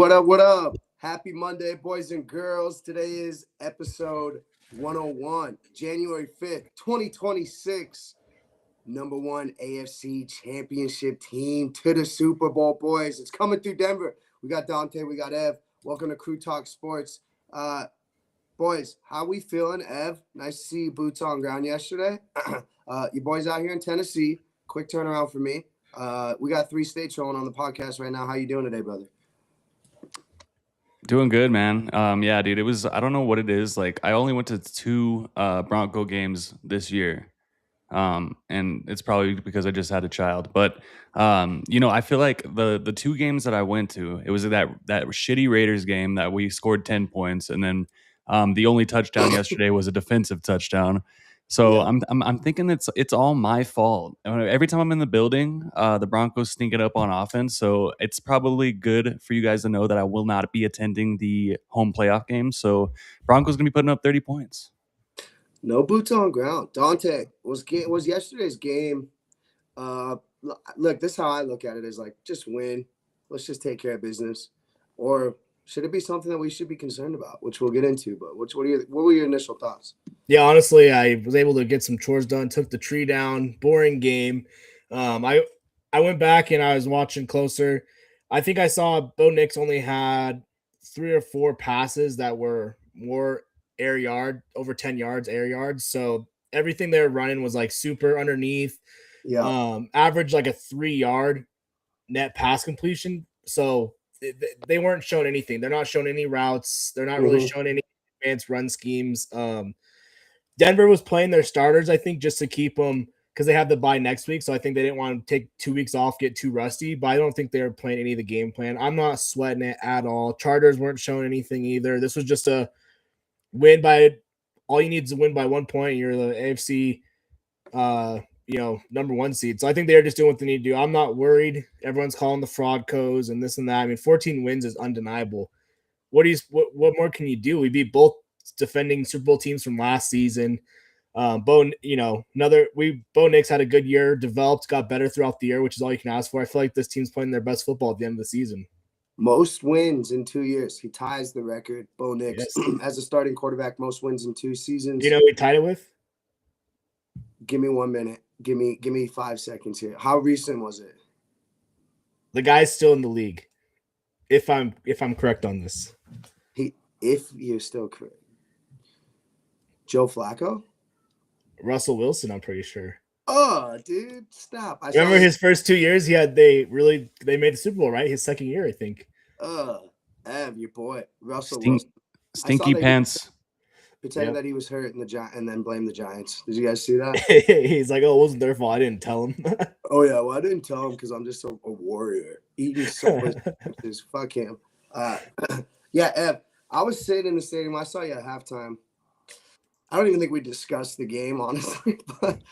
What up? What up? Happy Monday, boys and girls. Today is episode 101, January 5th, 2026. Number one AFC championship team to the Super Bowl, boys. It's coming through Denver. We got Dante, we got Ev. Welcome to Crew Talk Sports. Boys, how we feeling? Ev, nice to see you boots on ground yesterday. You boys out here in Tennessee. Quick turnaround for me. We got 3 states rolling on the podcast right now. How you doing today, brother? Doing good, man. Yeah, dude, I don't know what it is. Like, I only went to 2 Bronco games this year. And it's probably because I just had a child. But, I feel like the 2 games that I went to, it was that shitty Raiders game that we scored 10 points. And then the only touchdown yesterday was a defensive touchdown. So Yeah. I'm thinking it's all my fault. Every time I'm in the building, the Broncos stink it up on offense. So it's probably good for you guys to know that I will not be attending the home playoff game. So Broncos gonna be putting up 30 points. No boots on ground. Dante, was yesterday's game. Look, this is how I look at it is like, just win. Let's just take care of business. Or should it be something that we should be concerned about, which we'll get into? But what were your initial thoughts? Yeah, honestly, I was able to get some chores done, took the tree down, boring game. I went back and I was watching closer. I think I saw Bo Nix only had 3 or 4 passes that were more air yard, over 10 yards, air yards. So everything they were running was like super underneath. Yeah. Average like a 3-yard net pass completion. So they weren't showing anything. They're not showing any routes. They're not really showing any advanced run schemes. Denver was playing their starters, I think, just to keep them because they have the bye next week. So I think they didn't want to take 2 weeks off, get too rusty. But I don't think they were playing any of the game plan. I'm not sweating it at all. Chargers weren't showing anything either. This was just a win by – all you need is to win by 1 point. You're the AFC number 1 seed. So I think they're just doing what they need to do. I'm not worried. Everyone's calling the fraud codes and this and that. I mean, 14 wins is undeniable. What more can you do? We beat both defending Super Bowl teams from last season. Bo Nix had a good year, developed, got better throughout the year, which is all you can ask for. I feel like this team's playing their best football at the end of the season. Most wins in 2 years. He ties the record. Bo Nix, Yes. as a starting quarterback, most wins in 2 seasons. You know who he tied it with? Give me 1 minute. Give me 5 seconds here. How recent was it? The guy's still in the league. If I'm correct on this. If you're still correct. Joe Flacco? Russell Wilson, I'm pretty sure. Oh, dude, stop. Remember his first 2 years? They made the Super Bowl, right? His second year, I think. Ev, your boy, Russell Wilson. Stinky pants. Pretended that he was hurt and then blamed the Giants. Did you guys see that? He's like, oh, it wasn't their fault. I didn't tell him. Oh, yeah. Well, I didn't tell him because I'm just a warrior. Eating so much. Fuck him. Yeah, Ev, I was sitting in the stadium. I saw you at halftime. I don't even think we discussed the game, honestly. But,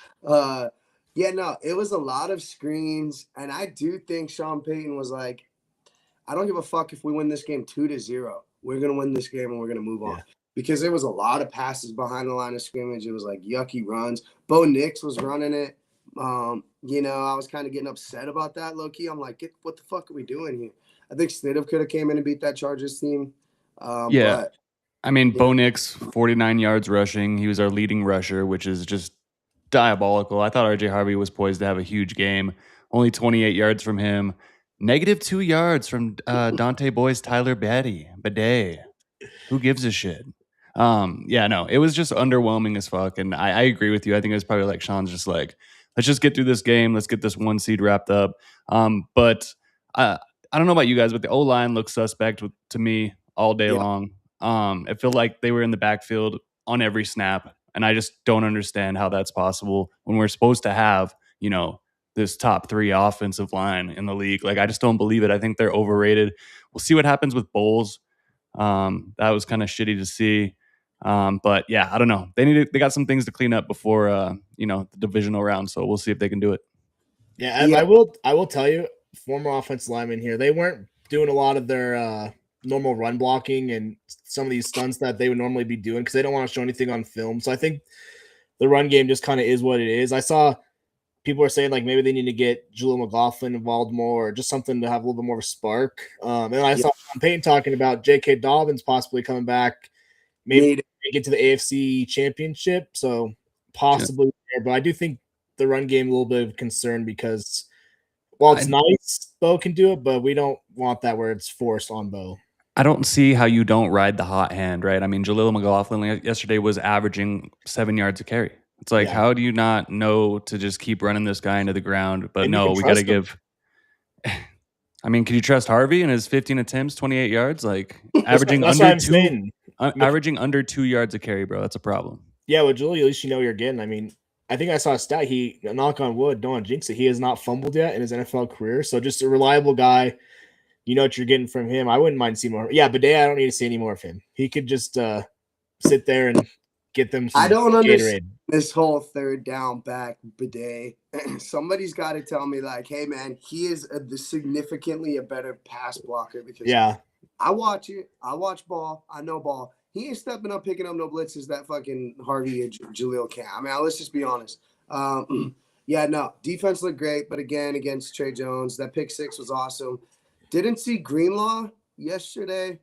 it was a lot of screens. And I do think Sean Payton was like, I don't give a fuck if we win this game 2-0. We're going to win this game and we're going to move on. Because there was a lot of passes behind the line of scrimmage. It was like yucky runs. Bo Nix was running it. I was kind of getting upset about that, low-key. I'm like, what the fuck are we doing here? I think Stidham could have came in and beat that Chargers team. Bo Nix, 49 yards rushing. He was our leading rusher, which is just diabolical. I thought RJ Harvey was poised to have a huge game. Only 28 yards from him. -2 yards from Dante Boy's Tyler Bidet. Who gives a shit? It was just underwhelming as fuck. And I agree with you. I think it was probably like Sean's just like, let's just get through this game. Let's get this 1 seed wrapped up. But I don't know about you guys, but the O-line looks suspect to me all day long. I feel like they were in the backfield on every snap. And I just don't understand how that's possible when we're supposed to have, this top 3 offensive line in the league. Like, I just don't believe it. I think they're overrated. We'll see what happens with Bowles. That was kind of shitty to see. But yeah, I don't know. They got some things to clean up before the divisional round. So we'll see if they can do it. Yeah, and I will tell you, former offensive linemen here, they weren't doing a lot of their normal run blocking and some of these stunts that they would normally be doing because they don't want to show anything on film. So I think the run game just kind of is what it is. I saw people are saying like maybe they need to get Jaleel McLaughlin involved more, or just something to have a little bit more of a spark. And I saw Sean Payton talking about J.K. Dobbins possibly coming back, maybe get to the AFC Championship. So possibly there, but I do think the run game a little bit of concern because while it's nice, Bo can do it, but we don't want that where it's forced on Bo. I don't see how you don't ride the hot hand, right? I mean, Jaleel McLaughlin yesterday was averaging 7 yards a carry. It's like, how do you not know to just keep running this guy into the ground? But no, we got to give. I mean, can you trust Harvey and his 15 attempts, 28 yards? Like averaging averaging under 2 yards a carry, bro. That's a problem. Yeah, with Julie, at least you know you're getting. I mean, I think I saw a stat. He, knock on wood, don't want to jinx it, he has not fumbled yet in his NFL career. So just a reliable guy. You know what you're getting from him. I wouldn't mind seeing more. Yeah, Bidet, I don't need to see any more of him. He could just sit there and get them some I don't Gatorade. understand this whole third down back Bidet. Somebody's got to tell me, like, hey, man, he is significantly a better pass blocker because I watch it. I watch ball. I know ball. He ain't stepping up, picking up no blitzes that fucking Harvey and Jaleel can. I mean, let's just be honest. Defense looked great, but again, against Trey Jones, that pick six was awesome. Didn't see Greenlaw yesterday.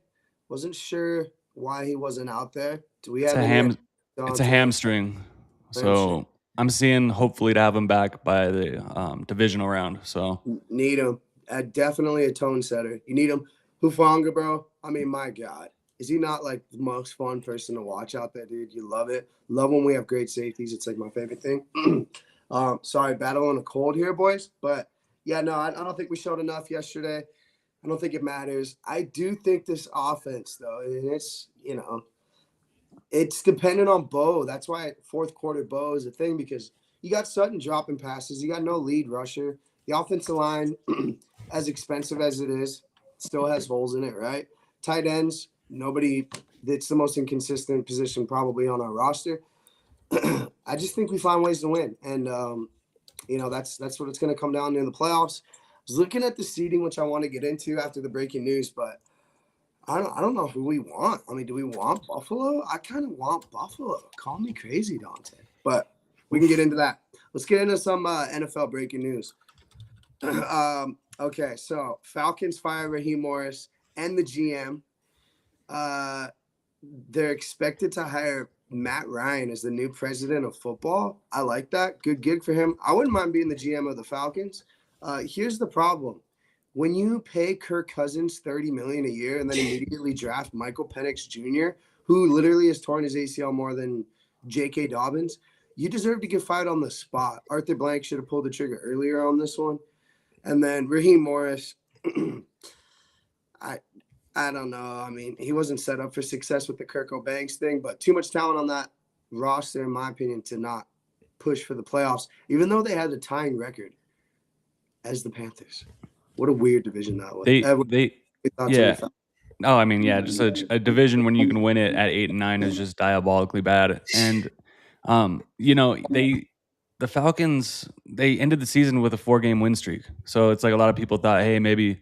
Wasn't sure why he wasn't out there. Do we have it's a hamstring. So I'm seeing hopefully to have him back by the divisional round. So need him. Definitely a tone setter. You need him. Hufanga, bro. I mean, my God. Is he not like the most fun person to watch out there, dude? You love it. Love when we have great safeties. It's like my favorite thing. Sorry, battling a cold here, boys. But yeah, no, I don't think we showed enough yesterday. I don't think it matters. I do think this offense, though, and it's, it's dependent on Bo. That's why fourth quarter Bo is a thing, because you got Sutton dropping passes. You got no lead rusher. The offensive line, as expensive as it is, still has holes in it, right? Tight ends, nobody. It's the most inconsistent position probably on our roster. I just think we find ways to win, and that's what it's going to come down to in the playoffs. I was looking at the seeding, which I want to get into after the breaking news, but I don't know who we want. I mean, do we want Buffalo? I kind of want Buffalo. Call me crazy, Dante, but we can get into that. Let's get into some NFL breaking news. Okay, so Falcons fire Raheem Morris and the GM. They're expected to hire Matt Ryan as the new president of football. I like that. Good gig for him. I wouldn't mind being the GM of the Falcons. Here's the problem. When you pay Kirk Cousins $30 million a year and then immediately draft Michael Penix Jr., who literally has torn his ACL more than J.K. Dobbins, you deserve to get fired on the spot. Arthur Blank should have pulled the trigger earlier on this one. And then Raheem Morris, I don't know. I mean, he wasn't set up for success with the Kirk O'Banks thing, but too much talent on that roster, in my opinion, to not push for the playoffs, even though they had a tying record as the Panthers. What a weird division that was. No, I mean, just a division when you can win it at 8 and 9 is just diabolically bad. And the Falcons, they ended the season with a 4-game win streak. So it's like a lot of people thought, hey, maybe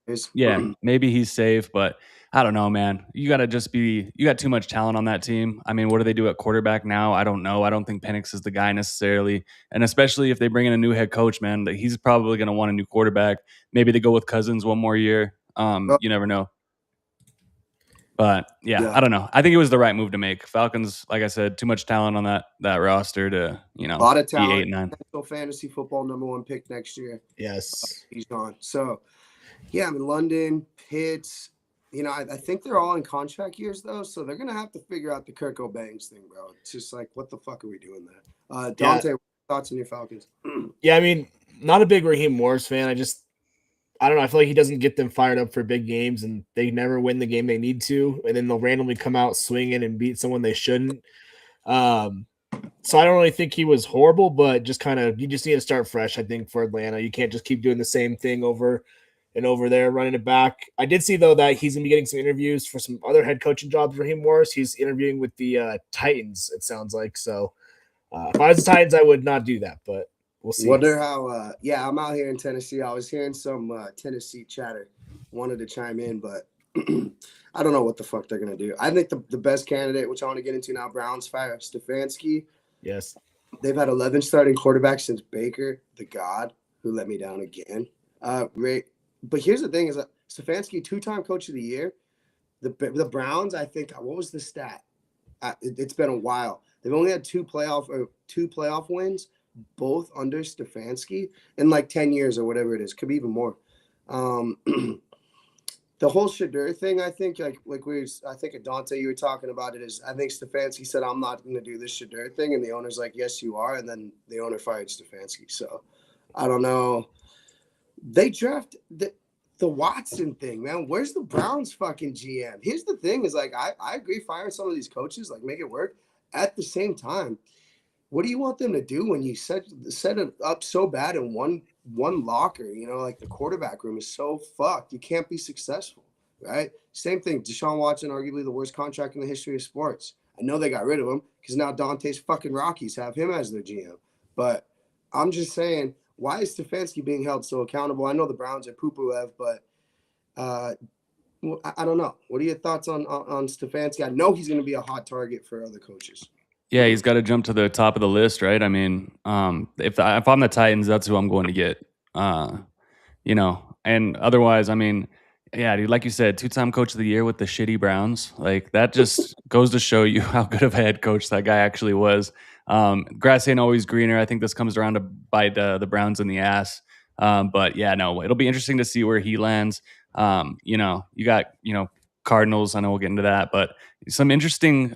he's safe, but I don't know, man. You got too much talent on that team. I mean, what do they do at quarterback now? I don't know. I don't think Penix is the guy necessarily. And especially if they bring in a new head coach, man, he's probably going to want a new quarterback. Maybe they go with Cousins one more year. You never know. But I don't know. I think it was the right move to make. Falcons, like I said, too much talent on that roster to, a lot of talent. 8 and 9. Fantasy football #1 pick next year. Yes. He's gone. So, yeah, I mean, London, Pitts, I think they're all in contract years, though. So they're going to have to figure out the Kirk O'Banks thing, bro. It's just like, what the fuck are we doing there? Dante, thoughts on your Falcons? Yeah, I mean, not a big Raheem Morris fan. I don't know. I feel like he doesn't get them fired up for big games, and they never win the game they need to. And then they'll randomly come out swinging and beat someone they shouldn't. So I don't really think he was horrible, but just you just need to start fresh, I think, for Atlanta. You can't just keep doing the same thing over and over there, running it back. I did see, though, that he's going to be getting some interviews for some other head coaching jobs, Raheem Morris. He's interviewing with the Titans, it sounds like. So if I was the Titans, I would not do that, but we'll see. Wonder how I'm out here in Tennessee. I was hearing some Tennessee chatter. Wanted to chime in, but I don't know what the fuck they're going to do. I think the best candidate, which I want to get into now, Browns fire Stefanski. Yes. They've had 11 starting quarterbacks since Baker, the God, who let me down again. But here's the thing: is that Stefanski, 2-time Coach of the Year. The Browns, I think, what was the stat? It's been a while. They've only had two playoff wins, both under Stefanski, in like 10 years or whatever it is. Could be even more. The whole Shadur thing, I think, I think Dante, you were talking about it, is I think Stefanski said, I'm not going to do this Shadur thing. And the owner's like, yes, you are. And then the owner fired Stefanski. So I don't know. They draft the Watson thing, man. Where's the Browns fucking GM? Here's the thing is like, I agree firing some of these coaches, like make it work. At the same time, what do you want them to do when you set it up so bad in one locker? Like the quarterback room is so fucked. You can't be successful, right? Same thing. Deshaun Watson, arguably the worst contract in the history of sports. I know they got rid of him because now Dante's fucking Rockies have him as their GM. But I'm just saying, why is Stefanski being held so accountable? I know the Browns are poo-poo-ev, but I don't know. What are your thoughts on Stefanski? I know he's going to be a hot target for other coaches. Yeah, he's got to jump to the top of the list, right? I mean, if I'm the Titans, that's who I'm going to get. And otherwise, I mean, yeah, dude, like you said, 2-time Coach of the Year with the shitty Browns. Like that just goes to show you how good of a head coach that guy actually was. Grass ain't always greener. I think this comes around to bite the Browns in the ass. But yeah, no, it'll be interesting to see where he lands. You got Cardinals. I know we'll get into that, but some interesting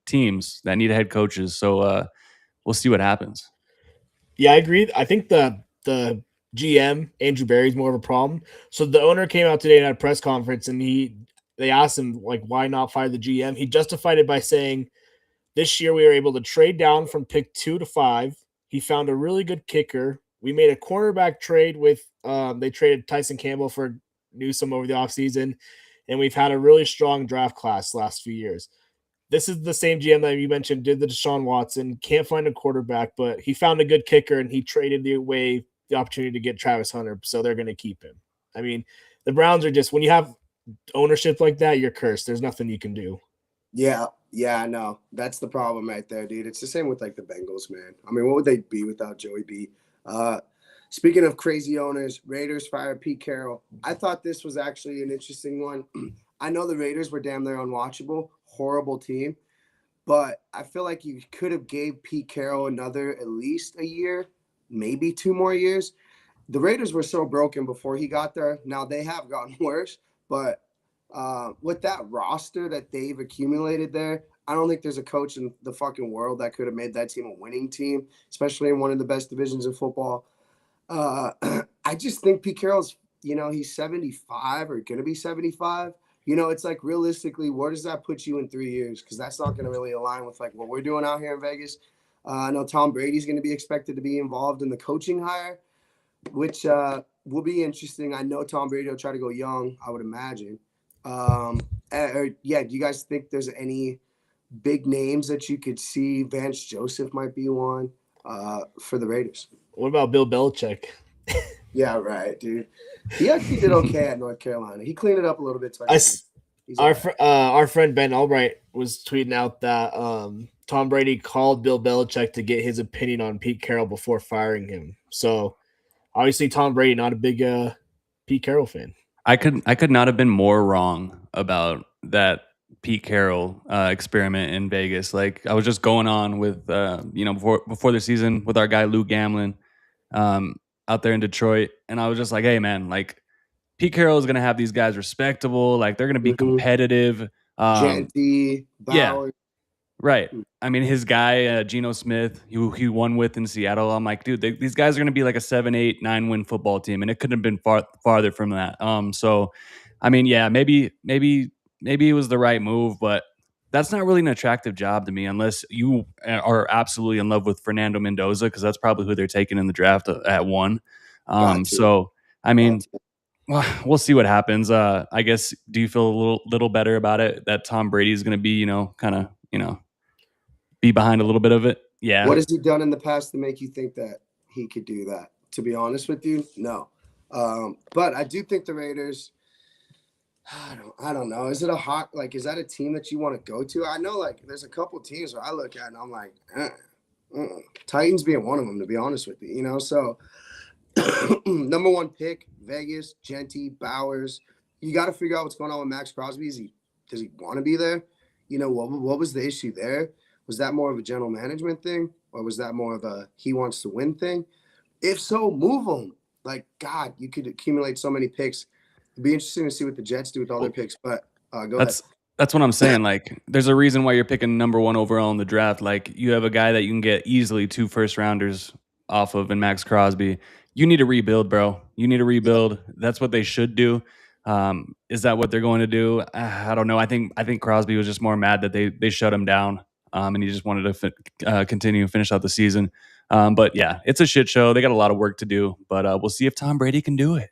teams that need head coaches. So we'll see what happens. Yeah, I agree. I think the GM, Andrew Berry's more of a problem. So the owner came out today at a press conference and they asked him, like, why not fire the GM? He justified it by saying, this year we were able to trade down from pick 2 to 5. He found a really good kicker. We made a cornerback trade with they traded Tyson Campbell for Newsome over the offseason, and we've had a really strong draft class the last few years. This is the same GM that you mentioned did the Deshaun Watson. Can't find a quarterback, but he found a good kicker, and he traded away the opportunity to get Travis Hunter, so they're going to keep him. I mean, the Browns are just, when you have ownership like that, you're cursed. There's nothing you can do. Yeah, I know. That's the problem right there, dude. It's the same with like the Bengals, man. I mean, what would they be without Joey B? Speaking of crazy owners, Raiders fired Pete Carroll. I thought this was actually an interesting one. I know the Raiders were damn near unwatchable, horrible team, but I feel like you could have gave Pete Carroll another at least a year, maybe 2 more years. The Raiders were so broken before he got there. Now they have gotten worse, but with that roster that they've accumulated there, I don't think there's a coach in the fucking world that could have made that team a winning team, especially in one of the best divisions of football. I just think Pete Carroll's, he's 75 or going to be 75. It's like realistically, where does that put you in 3 years? Because that's not going to really align with like what we're doing out here in Vegas. I know Tom Brady's going to be expected to be involved in the coaching hire, which will be interesting. I know Tom Brady will try to go young, I would imagine. Do you guys think there's any big names that you could see? Vance Joseph might be one for the Raiders. What about Bill Belichick? Yeah, right, dude. He actually did okay at North Carolina. He cleaned it up a little bit. Our friend Ben Albright was tweeting out that Tom Brady called Bill Belichick to get his opinion on Pete Carroll before firing him. So obviously Tom Brady, not a big Pete Carroll fan. I could not have been more wrong about that Pete Carroll experiment in Vegas. Like I was just going on with before the season with our guy Lou Gamlin out there in Detroit, and I was just like, hey man, like Pete Carroll is gonna have these guys respectable, like they're gonna be competitive. Genty, Bauer. Yeah, right. I mean, his guy Geno Smith, who he won with in Seattle. I'm like, dude, these guys are gonna be like a 7, 8, 9 win football team, and it couldn't have been farther from that. So, I mean, yeah, maybe it was the right move, but that's not really an attractive job to me unless you are absolutely in love with Fernando Mendoza, because that's probably who they're taking in the draft at 1. So, I mean, well, we'll see what happens. I guess, do you feel a little better about it that Tom Brady is going to be, be behind a little bit of it? Yeah. What has he done in the past to make you think that he could do that? To be honest with you, no. But I do think the Raiders, I don't know. Is it is that a team that you want to go to? I know like there's a couple teams where I look at and I'm like, Titans being one of them, to be honest with you. You know, so number 1 pick, Vegas, Genty, Bowers. You got to figure out what's going on with Max Crosby. Does he want to be there? You know, what was the issue there? Was that more of a general management thing, or was that more of a he wants to win thing? If so, move him. Like, God, you could accumulate so many picks. It'd be interesting to see what the Jets do with all their picks. But go ahead. That's what I'm saying. Like, there's a reason why you're picking number 1 overall in the draft. Like, you have a guy that you can get easily 2 first-rounders off of in Max Crosby. You need to rebuild, bro. You need to rebuild. That's what they should do. Is that what they're going to do? I don't know. I think Crosby was just more mad that they shut him down, and he just wanted to continue and finish out the season. But yeah, it's a shit show. They got a lot of work to do, but we'll see if Tom Brady can do it.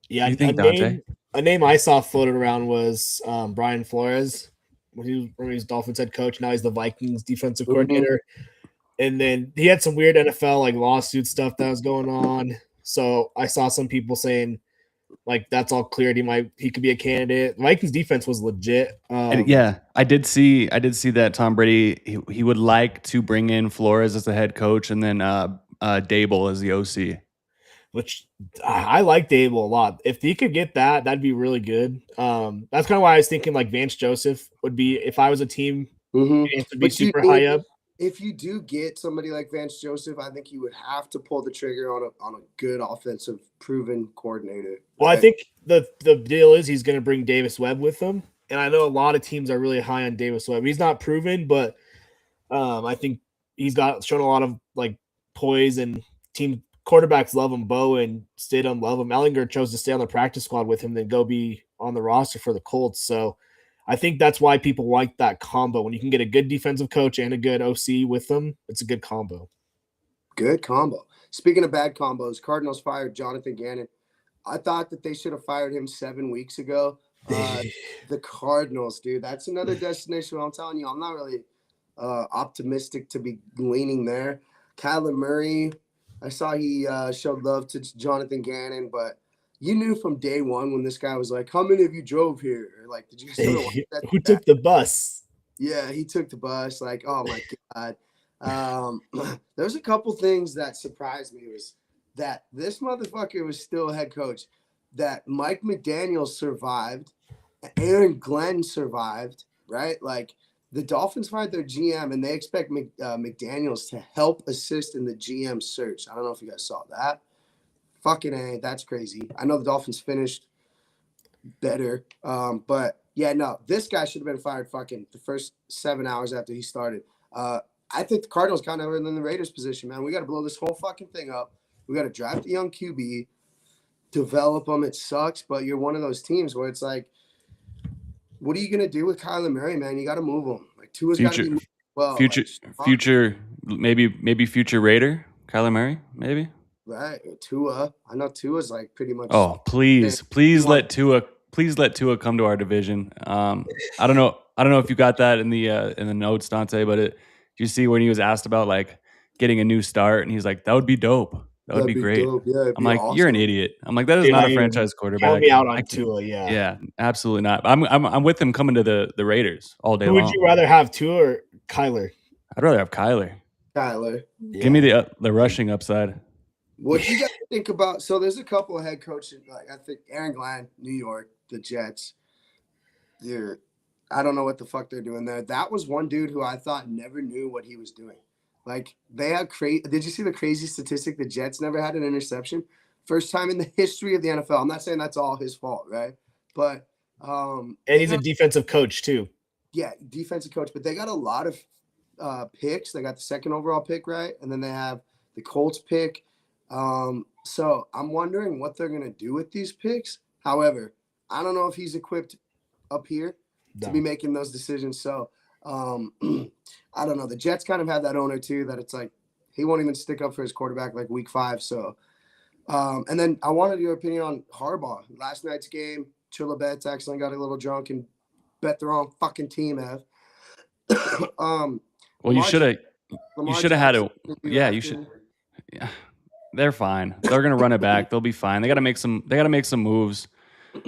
Yeah, what do you think, Dante? A name I saw floated around was Brian Flores when he was Dolphins head coach. Now he's the Vikings defensive coordinator. And then he had some weird NFL like lawsuit stuff that was going on. So I saw some people saying like that's all cleared. He could be a candidate. Vikings defense was legit. Yeah, I did see that Tom Brady he would like to bring in Flores as the head coach and then Dable as the OC. Which I like Dable a lot. If he could get that, that'd be really good. That's kind of why I was thinking like Vance Joseph would be if I was a team. Vance would be super high up. If you do get somebody like Vance Joseph, I think you would have to pull the trigger on a good offensive proven coordinator. Well, I think the deal is he's going to bring Davis Webb with him, and I know a lot of teams are really high on Davis Webb. He's not proven, but I think he's shown a lot of like poise, and team quarterbacks love him. Bo and Stidham love him. Ellinger chose to stay on the practice squad with him than go be on the roster for the Colts. So I think that's why people like that combo. When you can get a good defensive coach and a good OC with them, it's a good combo. Good combo. Speaking of bad combos, Cardinals fired Jonathan Gannon. I thought that they should have fired him 7 weeks ago. The Cardinals, dude, that's another destination. I'm telling you, I'm not really optimistic to be leaning there. Kyler Murray, I saw he showed love to Jonathan Gannon, but you knew from day one when this guy was like, how many of you drove here? Or like, did you guys know that? Who took the bus? Yeah, he took the bus. Like, oh my God. There's a couple things that surprised me was that this motherfucker was still head coach, that Mike McDaniel survived, Aaron Glenn survived, right? Like the Dolphins fired their GM and they expect McDaniels to help assist in the GM search. I don't know if you guys saw that. Fucking A, that's crazy. I know the Dolphins finished better, but yeah, no, this guy should have been fired fucking the first 7 hours after he started. I think the Cardinals kind of are in the Raiders position, man. We got to blow this whole fucking thing up. We got to draft a young QB, develop them. It sucks, but you're one of those teams where it's like, what are you gonna do with Kyler Murray, man? You got to move him. Like Tua's got to be moved well. Future, maybe future Raider, Kyler Murray, maybe. Right, Tua. I know Tua's like pretty much. Oh, please let Tua come to our division. I don't know if you got that in the notes, Dante, but did you see when he was asked about like getting a new start, and he's like, that would be dope. That would be great. Yeah, I'm like, awesome. You're an idiot. I'm like, that is not a franchise quarterback. Count me out on Tua, yeah. Yeah, absolutely not. I'm with him coming to the Raiders all day long. Who would you rather have, Tua or Kyler? I'd rather have Kyler. Yeah. Give me the rushing upside. What do you guys think about? So there's a couple of head coaches. Like I think Aaron Glenn, New York, the Jets. I don't know what the fuck they're doing there. That was one dude who I thought never knew what he was doing. Like they had Did you see the crazy statistic? The Jets never had an interception. First time in the history of the NFL. I'm not saying that's all his fault, right? But and he's a defensive coach too. Yeah, defensive coach. But they got a lot of picks. They got the second overall pick, right? And then they have the Colts pick. So I'm wondering what they're gonna do with these picks. However, I don't know if he's equipped up here to be making those decisions. So I don't know. The Jets kind of have that owner too, that it's like he won't even stick up for his quarterback like week 5. So and then I wanted your opinion on Harbaugh. Last night's game, Chilla Betts accidentally got a little drunk and bet the wrong fucking team, Ev. Well, you should have had it. Yeah, you should. Yeah. They're fine. They're gonna run it back. They'll be fine. They gotta make some moves.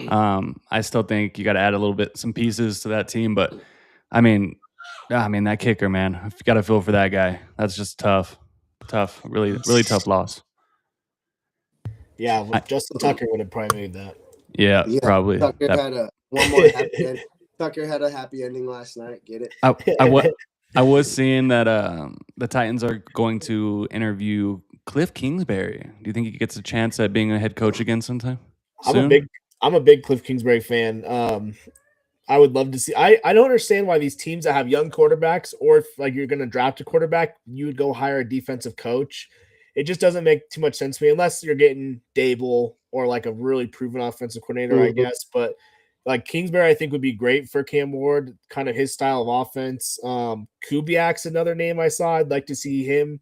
I still think you gotta add some pieces to that team, but I mean that kicker, man. I've got to feel for that guy. That's just tough. Tough, really tough loss. Yeah, Justin Tucker would have probably made that. Yeah, probably. Tucker had one more happy ending. Tucker had a happy ending last night. Get it? I was seeing that the Titans are going to interview Cliff Kingsbury. Do you think he gets a chance at being a head coach again sometime soon? I'm a big Cliff Kingsbury fan. I would love to see. I don't understand why these teams that have young quarterbacks, or if like you're going to draft a quarterback, you would go hire a defensive coach. It just doesn't make too much sense to me unless you're getting Dable or like a really proven offensive coordinator, I guess. But like Kingsbury, I think would be great for Cam Ward, kind of his style of offense. Kubiak's another name I saw. I'd like to see him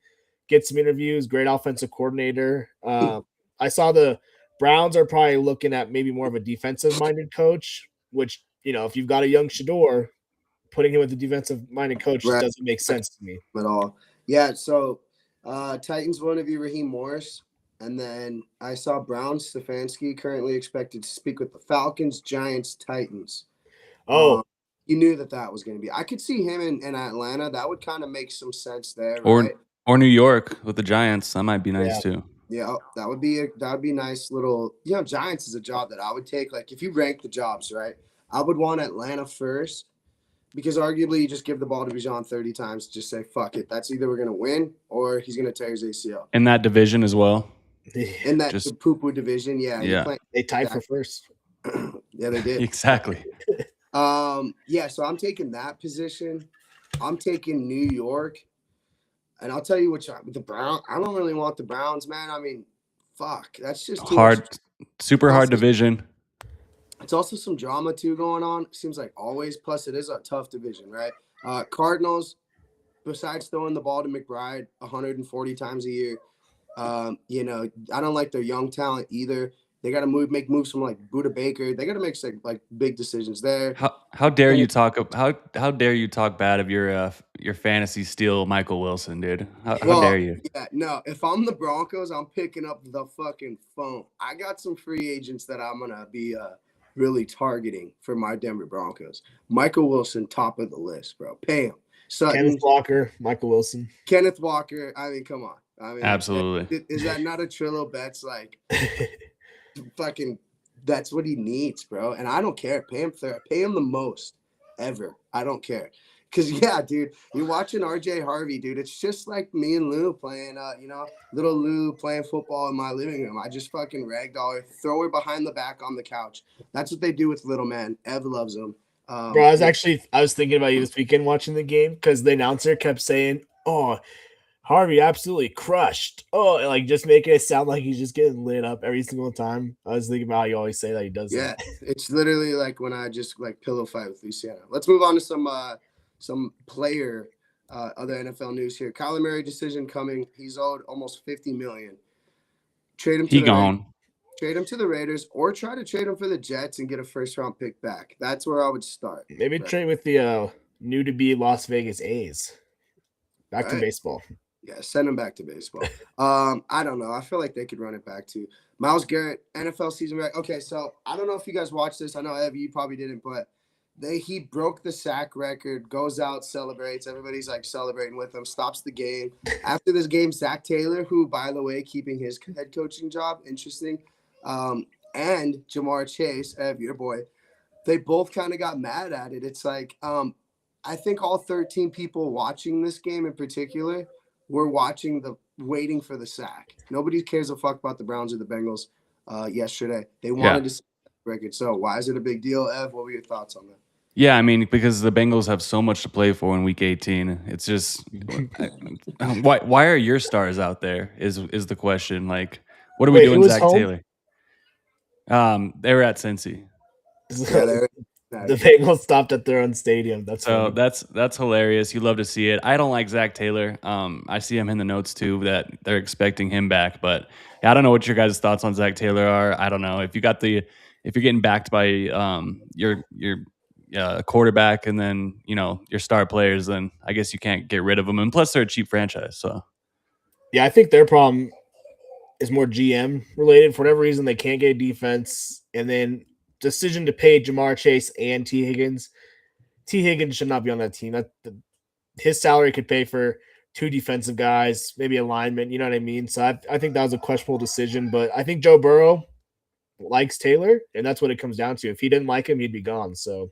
get some interviews. Great offensive coordinator. I saw the Browns are probably looking at maybe more of a defensive-minded coach, which, you know, if you've got a young Shador, putting him with a defensive-minded coach just doesn't make sense to me. At all. Yeah, so Titans will interview Raheem Morris. And then I saw Browns Stefanski currently expected to speak with the Falcons, Giants, Titans. Oh. You knew that was going to be. I could see him in Atlanta. That would kind of make some sense there, right? Or New York with the Giants. That might be nice too. Yeah, that would be nice little. You know, Giants is a job that I would take. Like if you rank the jobs, right? I would want Atlanta first because arguably you just give the ball to Bijan 30 times. Just say fuck it. That's either we're gonna win or he's gonna tear his ACL. In that division as well. In that poo-poo division, they tied for first. Yeah, they did. Exactly. Yeah, so I'm taking that position. I'm taking New York. And I'll tell you what, the Browns, I don't really want the Browns, man. I mean, fuck. That's just too hard, much. super hard division. It's also some drama, too, going on. Seems like always. Plus, it is a tough division, right? Cardinals, besides throwing the ball to McBride 140 times a year, you know, I don't like their young talent either. They got to make moves from like Buda Baker. They got to make like big decisions there. How dare you talk how dare you talk bad of your fantasy steal Michael Wilson, dude? How dare you? Yeah, no. If I'm the Broncos, I'm picking up the fucking phone. I got some free agents that I'm gonna be really targeting for my Denver Broncos. Michael Wilson, top of the list, bro. Pay him. Sutton, Kenneth Walker, Michael Wilson. Kenneth Walker. I mean, come on. I mean, absolutely. Is that not a Trillo Betts like? Fucking, that's what he needs, bro. And I don't care. Pay him the most ever. I don't care. Cause yeah, dude, you're watching RJ Harvey, dude. It's just like me and Lou playing, little Lou playing football in my living room. I just fucking ragdoll her, throw her behind the back on the couch. That's what they do with little man. Ev loves him. Bro, I was thinking about you this weekend watching the game because the announcer kept saying, "Oh, Harvey absolutely crushed." Oh, like just making it sound like he's just getting lit up every single time. I was thinking about how you always say that he does that. It's literally like when I just like pillow fight with Luciano. Let's move on to some player other NFL news here. Kyler Murray decision coming. He's owed almost $50 million. Trade him to the Raiders or try to trade him for the Jets and get a first-round pick back. That's where I would start. Maybe trade with the new to be Las Vegas A's. Back to baseball. Yeah, send him back to baseball. I don't know. I feel like they could run it back too. Myles Garrett, NFL season back. Okay, so I don't know if you guys watched this. I know, Ev, you probably didn't, but he broke the sack record, goes out, celebrates. Everybody's like celebrating with him, stops the game. After this game, Zach Taylor, who, by the way, keeping his head coaching job, interesting, and Jamar Chase, Ev, your boy, they both kind of got mad at it. It's like, I think all 13 people watching this game in particular were waiting for the sack. Nobody cares a fuck about the Browns or the Bengals yesterday. They wanted to see the record. So why is it a big deal, Ev? What were your thoughts on that? Yeah, I mean, because the Bengals have so much to play for in Week 18. It's just why are your stars out there is the question. Like, what are we doing, Zach Taylor? They were at Cincy. The Bengals stopped at their own stadium. That's hilarious. You love to see it. I don't like Zach Taylor. I see him in the notes too that they're expecting him back, but I don't know what your guys' thoughts on Zach Taylor are. I don't know if you're getting backed by your quarterback and then your star players, then I guess you can't get rid of them. And plus, they're a cheap franchise. So yeah, I think their problem is more GM related. For whatever reason, they can't get defense, and then decision to pay Jamar Chase and T. Higgins. T. Higgins should not be on that team. His salary could pay for 2 defensive guys, maybe a lineman. You know what I mean? So I think that was a questionable decision. But I think Joe Burrow likes Taylor, and that's what it comes down to. If he didn't like him, he'd be gone. So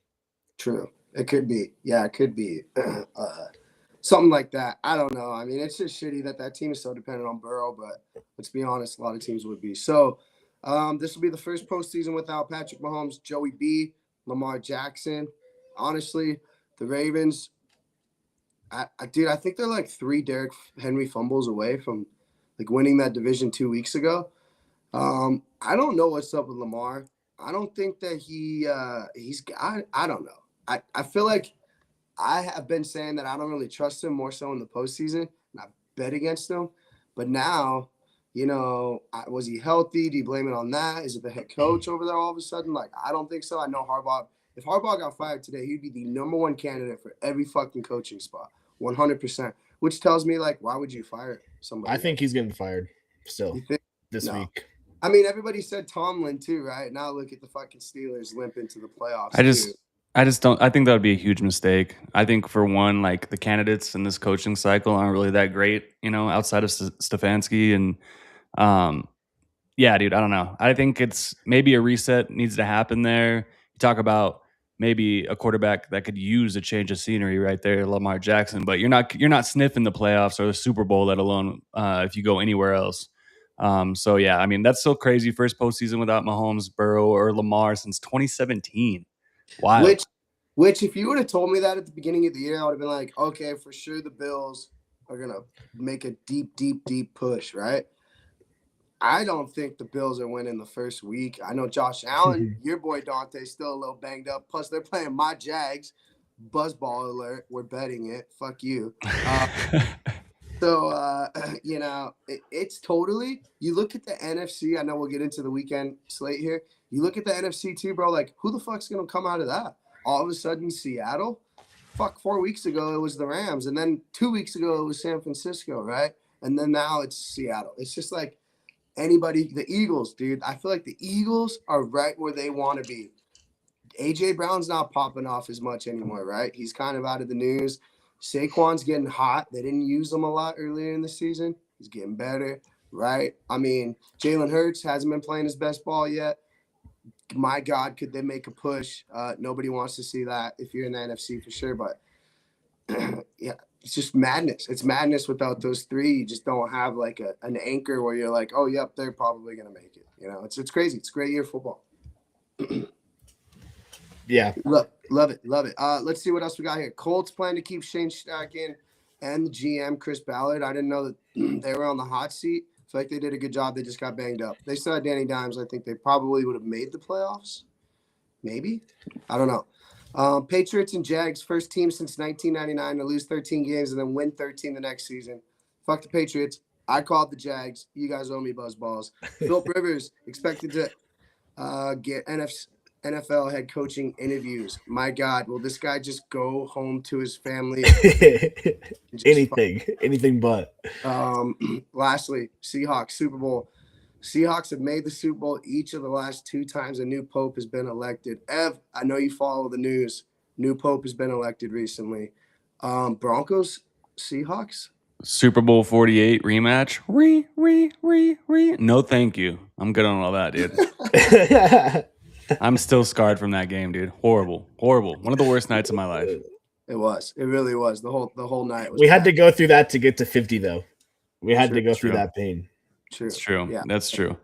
true. It could be. Yeah, it could be. Something like that. I don't know. I mean, it's just shitty that team is so dependent on Burrow, but let's be honest, a lot of teams would be. So this will be the first postseason without Patrick Mahomes, Joey B, Lamar Jackson. Honestly, the Ravens, I think they're like 3 Derrick Henry fumbles away from like winning that division 2 weeks ago. I don't know what's up with Lamar. I don't think that I don't know. I feel like I have been saying that I don't really trust him more so in the postseason, and I bet against him. But now, was he healthy? Do you blame it on that? Is it the head coach over there all of a sudden? Like, I don't think so. I know Harbaugh. If Harbaugh got fired today, he'd be the number 1 candidate for every fucking coaching spot, 100%. Which tells me, like, why would you fire somebody? I think he's getting fired still this week. I mean, everybody said Tomlin too, right? Now look at the fucking Steelers limp into the playoffs. I just don't. I think that would be a huge mistake. I think for one, like the candidates in this coaching cycle aren't really that great, outside of Stefanski and, yeah, dude. I don't know. I think it's maybe a reset needs to happen there. You talk about maybe a quarterback that could use a change of scenery right there, Lamar Jackson. But you're not sniffing the playoffs or the Super Bowl, let alone if you go anywhere else. So yeah, I mean that's still crazy. First postseason without Mahomes, Burrow, or Lamar since 2017. Wild. Which, if you would have told me that at the beginning of the year, I would have been like, okay, for sure the Bills are gonna make a deep, deep, deep push, right? I don't think the Bills are winning the first week. I know Josh Allen, your boy Dante's still a little banged up. Plus, they're playing my Jags. Buzzball alert. We're betting it. Fuck you. So, it's totally – you look at the NFC. I know we'll get into the weekend slate here. You look at the NFC too, bro. Like, who the fuck's going to come out of that? All of a sudden, Seattle? Fuck, 4 weeks ago, it was the Rams. And then 2 weeks ago, it was San Francisco, right? And then now it's Seattle. It's just like anybody – the Eagles, dude. I feel like the Eagles are right where they want to be. A.J. Brown's not popping off as much anymore, right? He's kind of out of the news. Saquon's getting hot. They didn't use him a lot earlier in the season. He's getting better, right? I mean, Jalen Hurts hasn't been playing his best ball yet. My God, could they make a push? Nobody wants to see that if you're in the NFC for sure. But, yeah, it's just madness. It's madness without those 3. You just don't have, like, an anchor where you're like, oh, yep, they're probably going to make it. It's crazy. It's a great year of football. Yeah. Love it. Let's see what else we got here. Colts plan to keep Shane Steichen and the GM, Chris Ballard. I didn't know that they were on the hot seat. I feel like they did a good job. They just got banged up. They still had Danny Dimes. I think they probably would have made the playoffs. Maybe. I don't know. Patriots and Jags, first team since 1999 to lose 13 games and then win 13 the next season. Fuck the Patriots. I called the Jags. You guys owe me buzzballs. Philip Rivers expected to get NFL head coaching interviews. My God, will this guy just go home to his family? Anything but. Lastly, Seahawks Super Bowl. Seahawks have made the Super Bowl each of the last 2 times a new pope has been elected. Ev, I know you follow the news. New pope has been elected recently. Broncos, Seahawks. Super Bowl 48 rematch. No, thank you. I'm good on all that, dude. I'm still scarred from that game, dude. Horrible. One of the worst nights of my life. It was. It really was. The whole night was. We had to go through that to get to 50, though. We had to go through that pain. True. It's true. Yeah. That's true.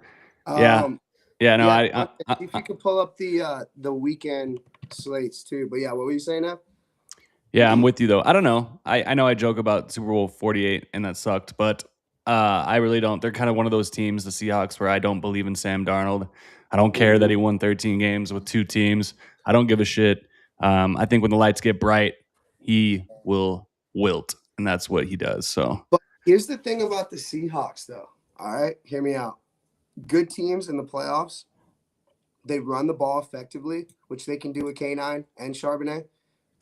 Yeah. No. If you could pull up the weekend slates too, but yeah, what were you saying now? Yeah, I'm with you though. I don't know. I know I joke about Super Bowl 48 and that sucked, but I really don't. They're kind of one of those teams, the Seahawks, where I don't believe in Sam Darnold. I don't care that he won 13 games with 2 teams. I don't give a shit. I think when the lights get bright, he will wilt, and that's what he does. So, but here's the thing about the Seahawks, though. All right, hear me out. Good teams in the playoffs, they run the ball effectively, which they can do with K9 and Charbonnet,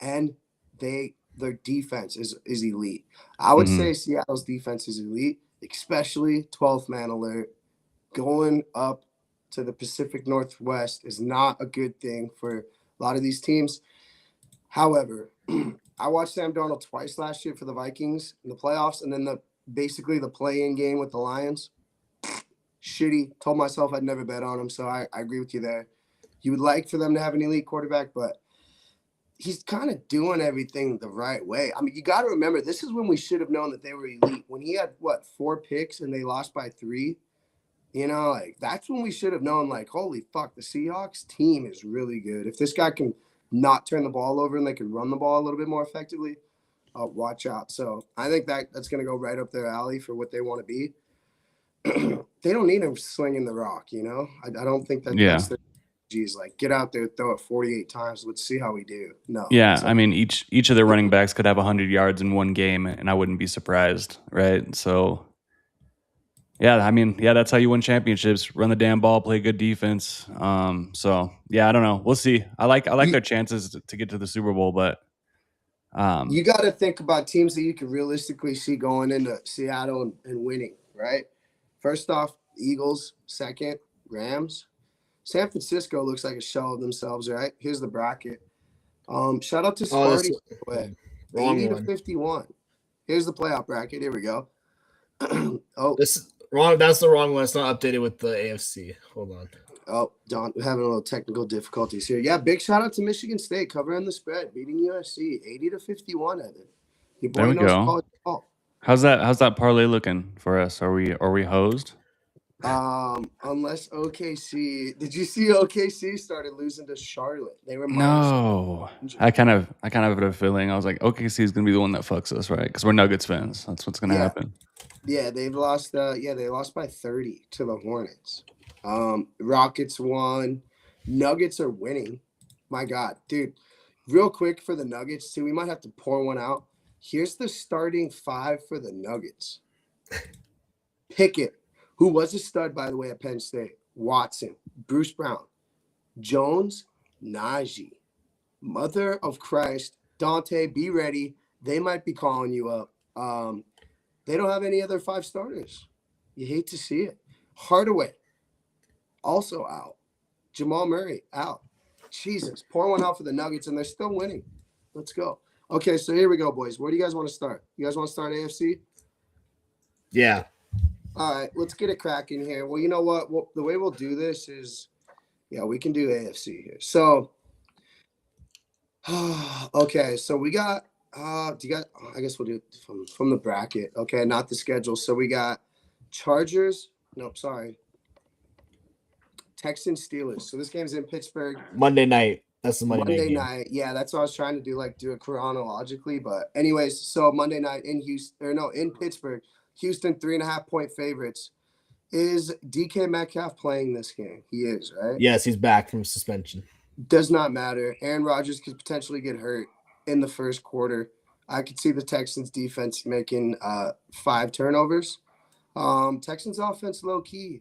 and their defense is elite. I would say Seattle's defense is elite, especially 12th man alert. Going up to the Pacific Northwest is not a good thing for a lot of these teams. However, I watched Sam Darnold twice last year for the Vikings in the playoffs, and then basically the play-in game with the Lions. Shitty. Told myself I'd never bet on him, so I agree with you there. You would like for them to have an elite quarterback, but he's kind of doing everything the right way. I mean, you got to remember, this is when we should have known that they were elite. When he had, 4 picks and they lost by 3, like that's when we should have known, like, holy fuck, the Seahawks team is really good. If this guy can not turn the ball over and they can run the ball a little bit more effectively, watch out. So I think that's going to go right up their alley for what they want to be. They don't need him slinging the rock, I don't think that's their geez, like get out there, throw it 48 times. Let's see how we do. No. Yeah, so, I mean, each of their running backs could have 100 yards in one game, and I wouldn't be surprised, right? So, yeah, I mean, that's how you win championships. Run the damn ball, play good defense. So yeah, I don't know. We'll see. I like their chances to get to the Super Bowl, but you got to think about teams that you can realistically see going into Seattle and winning, right? First off, Eagles. Second, Rams. San Francisco looks like a shell of themselves, right? Here's the bracket. Shout out to Sparty. 80 to 51. Here's the playoff bracket. Here we go. This is wrong. That's the wrong one. It's not updated with the AFC. Hold on. Oh, Don, we're having a little technical difficulties here. Yeah, big shout out to Michigan State covering the spread, beating USC 80 to 51. Evan, your boy there we knows go. college ball. How's that parlay looking for us? Are we hosed? Unless OKC. Did you see OKC started losing to Charlotte? They were no. I kind of had a feeling. I was like, OKC is gonna be the one that fucks us, right? Because we're Nuggets fans. That's what's gonna happen. Yeah, they've lost. They lost by 30 to the Hornets. Rockets won. Nuggets are winning. My God, dude. Real quick for the Nuggets too. We might have to pour one out. Here's the starting 5 for the Nuggets. Pickett, who was a stud, by the way, at Penn State. Watson, Bruce Brown, Jones, Najee. Mother of Christ, Dante, be ready. They might be calling you up. They don't have any other 5 starters. You hate to see it. Hardaway, also out. Jamal Murray, out. Jesus, pour one out for the Nuggets, and they're still winning. Let's go. Okay, so here we go, boys. Where do you guys want to start? You guys want to start AFC? Yeah. All right, let's get it cracking here. Well, you know what? The way we'll do this is, we can do AFC here. So, okay, so we got, I guess we'll do it from the bracket. Okay, not the schedule. So we got Chargers. Nope, sorry. Texans, Steelers. So this game's in Pittsburgh. Monday night. That's the Monday night. Yeah, that's what I was trying to do it chronologically. But anyways, so Monday night in in Pittsburgh. Houston 3.5-point favorites. Is DK Metcalf playing this game? He is, right? Yes, he's back from suspension. Does not matter. Aaron Rodgers could potentially get hurt in the first quarter. I could see the Texans defense making 5 turnovers. Texans offense low key.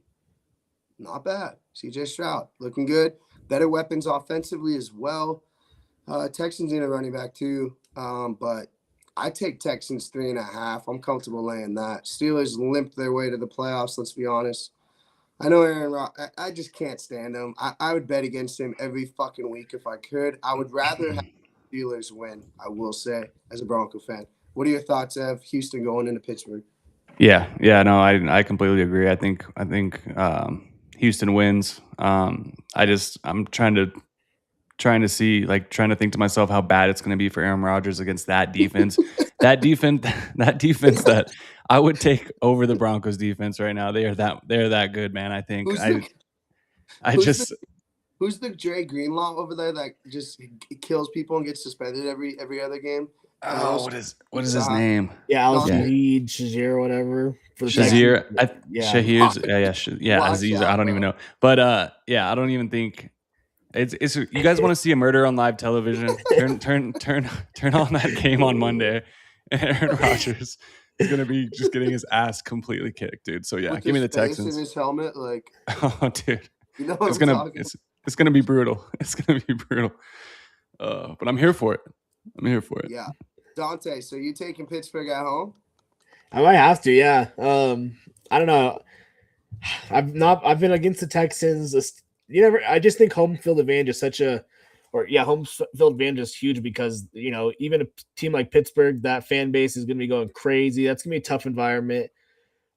Not bad. CJ Stroud looking good. Better weapons offensively as well. Texans need a running back too. But I take Texans 3.5. I'm comfortable laying that. Steelers limped their way to the playoffs, let's be honest. I know Aaron Rodgers. I just can't stand him. I would bet against him every fucking week if I could. I would rather have Steelers win, I will say, as a Bronco fan. What are your thoughts of Houston going into Pittsburgh? Yeah, no, I completely agree. I think Houston wins. I'm trying to see, trying to think to myself how bad it's going to be for Aaron Rodgers against that defense. that defense that I would take over the Broncos defense right now. They're that good, man. I think who's the Dre Greenlaw over there that just kills people and gets suspended every other game? What is his name? Yeah, Allison Reed, Shazier, or whatever. Shahir's, Aziz. I don't even know, but I don't even think it's. You guys want to see a murder on live television? Turn on that game on Monday, and Aaron Rodgers is gonna be just getting his ass completely kicked, dude. So yeah, give me the Texans. In his helmet, oh, dude, you know what it's gonna be brutal. It's gonna be brutal. But I'm here for it. Yeah, Dante. So you taking Pittsburgh at home? I might have to, yeah. I don't know. I've been against the Texans. I just think home field advantage is such a home field advantage is huge because, even a team like Pittsburgh, that fan base is going to be going crazy. That's going to be a tough environment.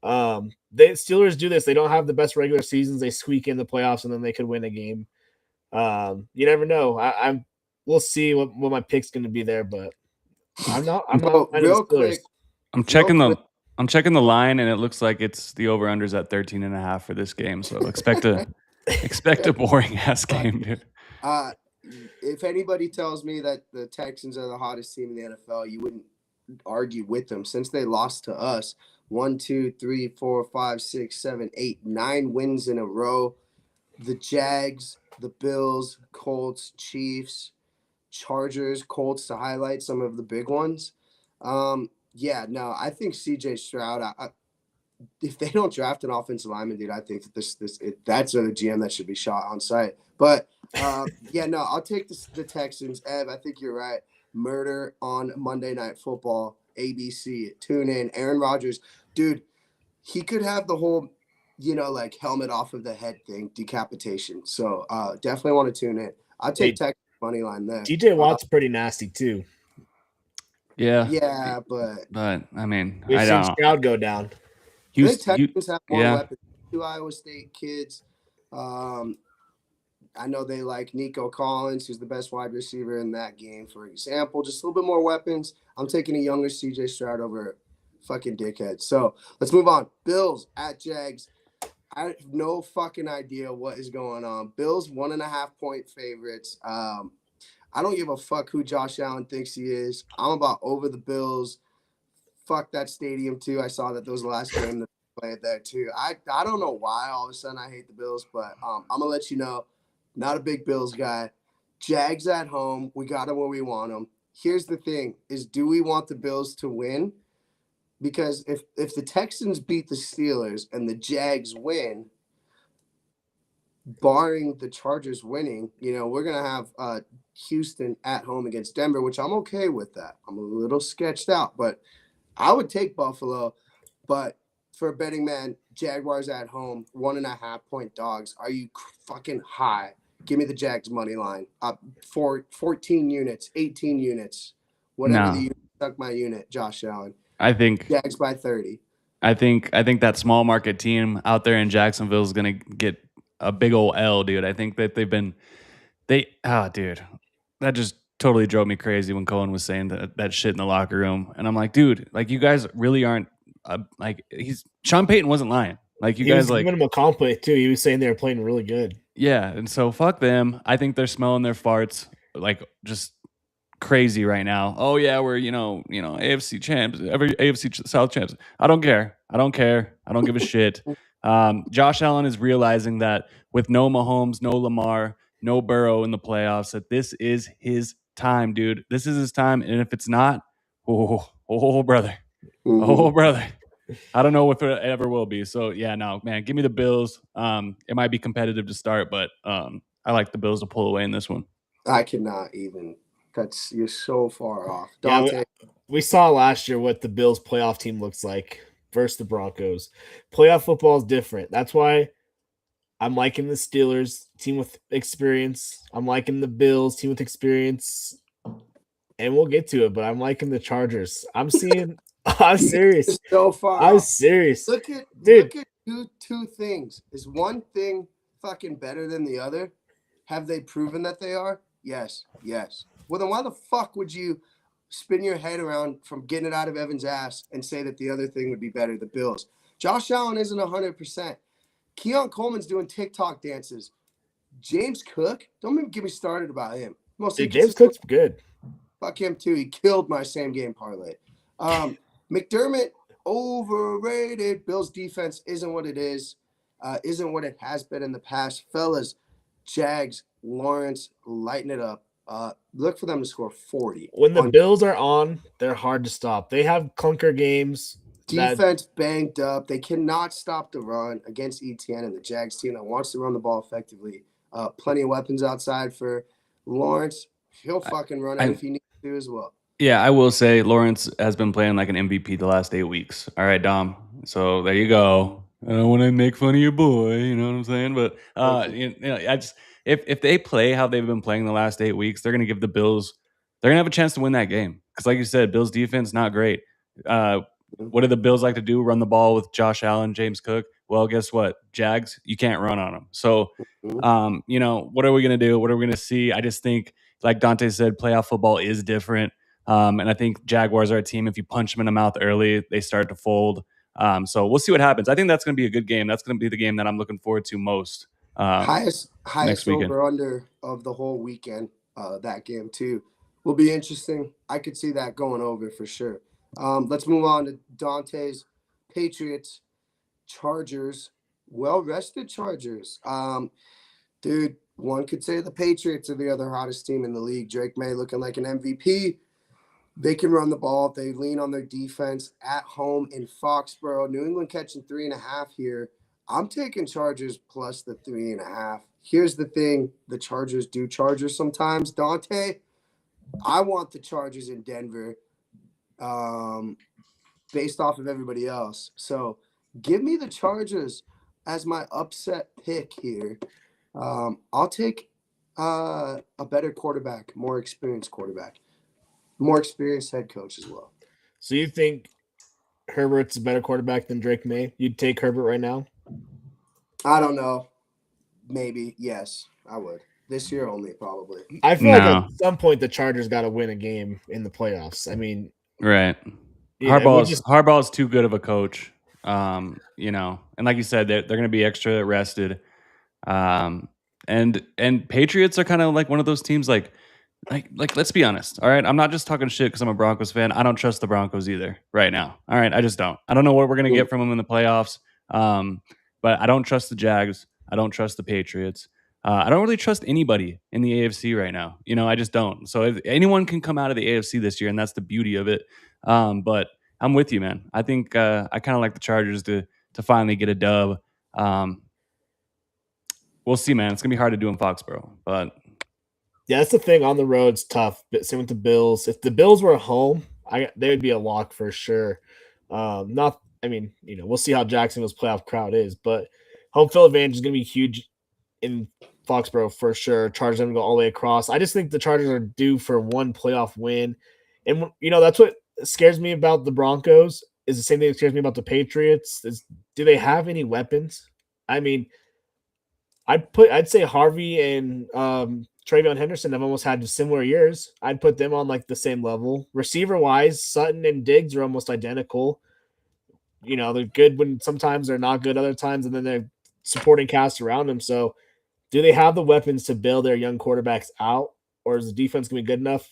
The Steelers do this. They don't have the best regular seasons. They squeak in the playoffs and then they could win a game. You never know. We'll see what my pick's going to be there, but I'm not real quick. I'm checking the line, and it looks like it's the over-unders at 13.5 for this game. So expect a boring ass game, dude. If anybody tells me that the Texans are the hottest team in the NFL, you wouldn't argue with them since they lost to us. 1, 2, 3, 4, 5, 6, 7, 8, 9 wins in a row. The Jags, the Bills, Colts, Chiefs, Chargers, Colts to highlight some of the big ones. I think CJ Stroud, if they don't draft an offensive lineman, dude, I think that that's another GM that should be shot on site. But I'll take the Texans. Ev, I think you're right. Murder on Monday Night Football, ABC. Tune in. Aaron Rodgers, dude, he could have the whole, helmet off of the head thing, decapitation. So definitely want to tune in. I'll take Texans money line there. DJ Watt's pretty nasty too. Yeah, but I mean, we've seen Stroud go down. I think Texans have more weapons. 2 Iowa State kids. I know they like Nico Collins, who's the best wide receiver in that game, for example. Just a little bit more weapons. I'm taking a younger CJ Stroud over fucking dickhead. So let's move on. Bills at Jags. I have no fucking idea what is going on. Bills 1.5-point favorites. I don't give a fuck who Josh Allen thinks he is. I'm about over the Bills. Fuck that stadium too. I saw that was the last game that they played there too. I don't know why all of a sudden I hate the Bills, but I'm gonna let you know. Not a big Bills guy. Jags at home. We got them where we want them. Here's the thing: do we want the Bills to win? Because if the Texans beat the Steelers and the Jags win, barring the Chargers winning, we're going to have Houston at home against Denver, which I'm okay with that. I'm a little sketched out, but I would take Buffalo. But for a betting man, Jaguars at home, 1.5-point dogs. Are you fucking high? Give me the Jags money line. For 14 units, 18 units, whatever the unit, suck my unit, Josh Allen. I think Jags by 30. I think that small market team out there in Jacksonville is going to get a big old L, dude. I think that dude, that just totally drove me crazy when Cohen was saying that shit in the locker room. And I'm like, dude, like, you guys really aren't Sean Payton wasn't lying. Like, you guys, like, giving him a compliment too. He was saying they were playing really good. Yeah, and so fuck them. I think they're smelling their farts like just crazy right now. Oh yeah, we're AFC champs, every AFC South champs. I don't care. I don't give a shit. Josh Allen is realizing that with no Mahomes, no Lamar, no Burrow in the playoffs, that this is his time, dude. This is his time, and if it's not, brother, brother. I don't know if it ever will be. So, yeah, no, man, give me the Bills. It might be competitive to start, but I like the Bills to pull away in this one. I cannot even. You're so far off. Yeah, we saw last year what the Bills playoff team looks like versus the Broncos. Playoff football is different. That's why I'm liking the Steelers, team with experience. I'm liking the Bills, team with experience. And we'll get to it, but I'm liking the Chargers. I'm serious. So far I'm off. serious. Look at two things. Is one thing fucking better than the other? Have they proven that they are? Yes. Well, then why the fuck would you spin your head around from getting it out of Evan's ass and say that the other thing would be better, the Bills? Josh Allen isn't 100%. Keon Coleman's doing TikTok dances. James Cook, don't even get me started about him. James Cook's good. Fuck him too. He killed my same game parlay. McDermott, overrated. Bills defense isn't what it is. Isn't what it has been in the past. Fellas, Jags, Lawrence, lighten it up. Look for them to score 40. When the Bills are on, they're hard to stop. They have clunker games. Defense banged up. They cannot stop the run against ETN and the Jags team that wants to run the ball effectively. Plenty of weapons outside for Lawrence. He'll fucking run it if he needs to as well. Yeah, I will say Lawrence has been playing like an MVP the last 8 weeks. All right, Dom. So there you go. I don't want to make fun of your boy, you know what I'm saying? But if they play how they've been playing the last 8 weeks, they're going to give the Bills. They're going to have a chance to win that game because, like you said, Bills defense not great. What do the Bills like to do? Run the ball with Josh Allen, James Cook. Well, guess what? Jags, you can't run on them. So, what are we going to do? What are we going to see? I just think, like Dante said, playoff football is different. And I think Jaguars are a team. If you punch them in the mouth early, they start to fold. So we'll see what happens. I think that's going to be a good game. That's going to be the game that I'm looking forward to most. Highest next weekend. over under of the whole weekend. That game too will be interesting. I could see that going over for sure. Let's move on to Dante's Patriots, Chargers. Well rested Chargers. Dude, one could say the Patriots are the other hottest team in the league. Drake May looking like an MVP. They can run the ball if they lean on their defense at home in Foxborough. New England catching 3.5 here. I'm taking Chargers plus the 3.5. Here's the thing. The Chargers do Chargers sometimes. Dante, I want the Chargers in Denver based off of everybody else. So give me the Chargers as my upset pick here. I'll take a better quarterback, more experienced head coach as well. So you think Herbert's a better quarterback than Drake May? You'd take Herbert right now? I don't know. Maybe. Yes, I would. This year only, probably. I feel like at some point the Chargers got to win a game in the playoffs. I mean, right. Harbaugh's too good of a coach. And like you said, they're going to be extra rested. And Patriots are kind of like one of those teams like let's be honest. All right, I'm not just talking shit because I'm a Broncos fan. I don't trust the Broncos either right now. All right, I just don't. I don't know what we're going to get from them in the playoffs. But I don't trust the Jags. I don't trust the Patriots. I don't really trust anybody in the AFC right now. I just don't. So if anyone can come out of the AFC this year, and that's the beauty of it. But I'm with you, man. I think I kind of like the Chargers to finally get a dub. We'll see, man. It's gonna be hard to do in Foxborough, but yeah, that's the thing. On the road, it's tough. Same with the Bills. If the Bills were home, they would be a lock for sure. We'll see how Jacksonville's playoff crowd is, but home field advantage is going to be huge in Foxborough for sure. Chargers are going to go all the way across. I just think the Chargers are due for one playoff win. And, that's what scares me about the Broncos is the same thing that scares me about the Patriots is, do they have any weapons? I mean, I'd say Harvey and Travion Henderson have almost had similar years. I'd put them on like the same level. Receiver-wise, Sutton and Diggs are almost identical. They're good when sometimes they're not good other times, and then they're supporting cast around them. So do they have the weapons to bail their young quarterbacks out, or is the defense going to be good enough?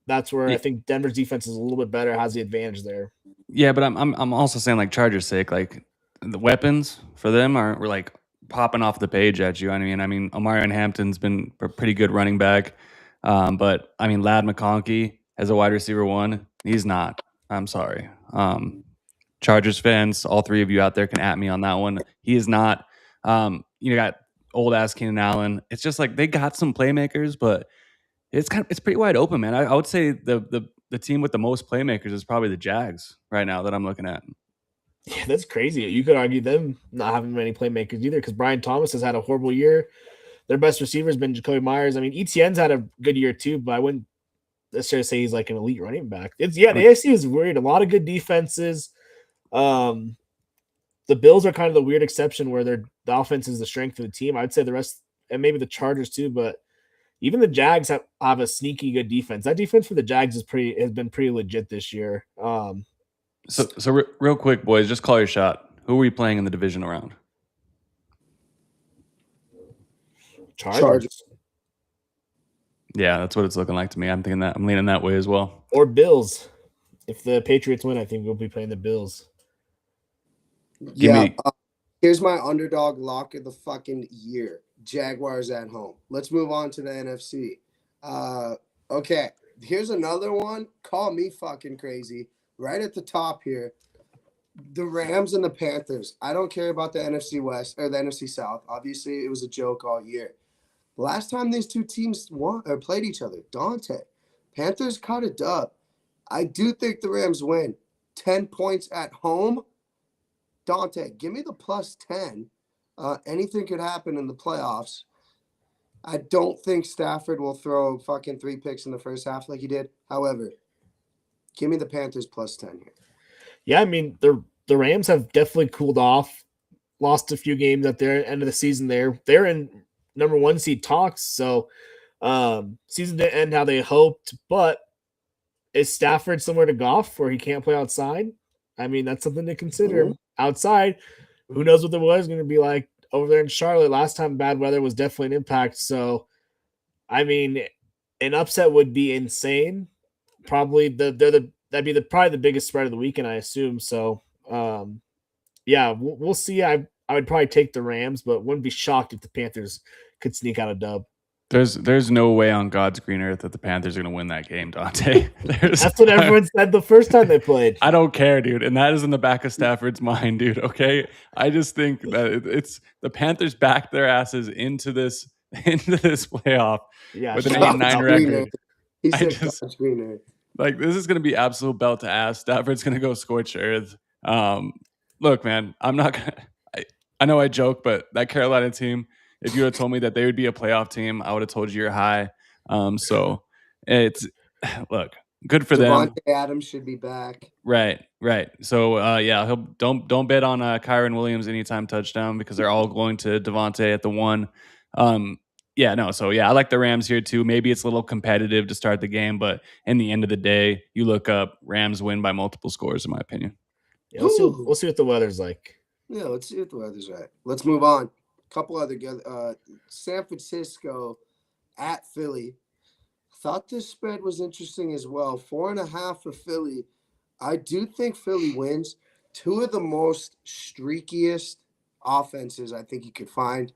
That's where I think Denver's defense is a little bit better, has the advantage there. Yeah, but I'm also saying like Chargers' sake, like the weapons for them are like popping off the page at you. I mean, Omarion Hampton's been a pretty good running back, but I mean, Ladd McConkey as a wide receiver one, he's not. I'm sorry. Chargers fans, all three of you out there can at me on that one. He is not. You got old ass Keenan Allen. It's just like they got some playmakers, but it's pretty wide open, man. I would say the team with the most playmakers is probably the Jags right now that I'm looking at. Yeah, that's crazy. You could argue them not having many playmakers either because Brian Thomas has had a horrible year. Their best receiver has been Jacoby Myers. I mean, Etienne's had a good year too, but I wouldn't necessarily say he's like an elite running back. The AFC is weird. A lot of good defenses. The Bills are kind of the weird exception where the offense is the strength of the team. I'd say the rest, and maybe the Chargers too, but even the Jags have a sneaky good defense. That defense for the Jags has been pretty legit this year. So real quick, boys, just call your shot. Who are we playing in the divisional round? Chargers. Yeah, that's what it's looking like to me. I'm leaning that way as well. Or Bills. If the Patriots win, I think we'll be playing the Bills. Here's my underdog lock of the fucking year. Jaguars at home. Let's move on to the NFC. Okay, here's another one. Call me fucking crazy. Right at the top here, the Rams and the Panthers. I don't care about the NFC West or the NFC South. Obviously, it was a joke all year. Last time these two teams played each other, Dante. Panthers caught a dub. I do think the Rams win. 10 points at home. Dante, give me the plus 10. Anything could happen in the playoffs. I don't think Stafford will throw fucking 3 picks in the first half like he did. However, give me the Panthers plus 10 here. Yeah, I mean the Rams have definitely cooled off, lost a few games at their end of the season. They're in number 1 seed talks, so season didn't end how they hoped. But is Stafford similar to Goff where he can't play outside? I mean, that's something to consider. Mm-hmm. Outside, who knows what the weather's going to be like over there in Charlotte? Last time bad weather was definitely an impact. So, I mean, an upset would be insane. Probably that'd be probably the biggest spread of the weekend, I assume. So, yeah, we'll see. I would probably take the Rams, but wouldn't be shocked if the Panthers could sneak out a dub. There's no way on God's green earth that the Panthers are going to win that game, Dante. That's what everyone said the first time they played. I don't care, dude, and that is in the back of Stafford's mind, dude. Okay, I just think that it's the Panthers backed their asses into this playoff with an 8-9 record. He said God's green earth. Like, this is going to be absolute belt to ass. Stafford's going to go scorch earth. Look, man, I'm not going to – I know I joke, but that Carolina team, if you had told me that they would be a playoff team, I would have told you you're high. So it's – look, good for them. Devontae Adams should be back. Right. So, yeah, don't bet on Kyron Williams anytime touchdown because they're all going to Devontae at the 1. Yeah, no. So, yeah, I like the Rams here too. Maybe it's a little competitive to start the game, but in the end of the day, you look up, Rams win by multiple scores, in my opinion. Yeah, we'll see what the weather's like. Yeah, let's see what the weather's like. Let's move on. A couple other San Francisco at Philly. Thought this spread was interesting as well. 4.5 for Philly. I do think Philly wins. 2 of the most streakiest offenses I think you could find.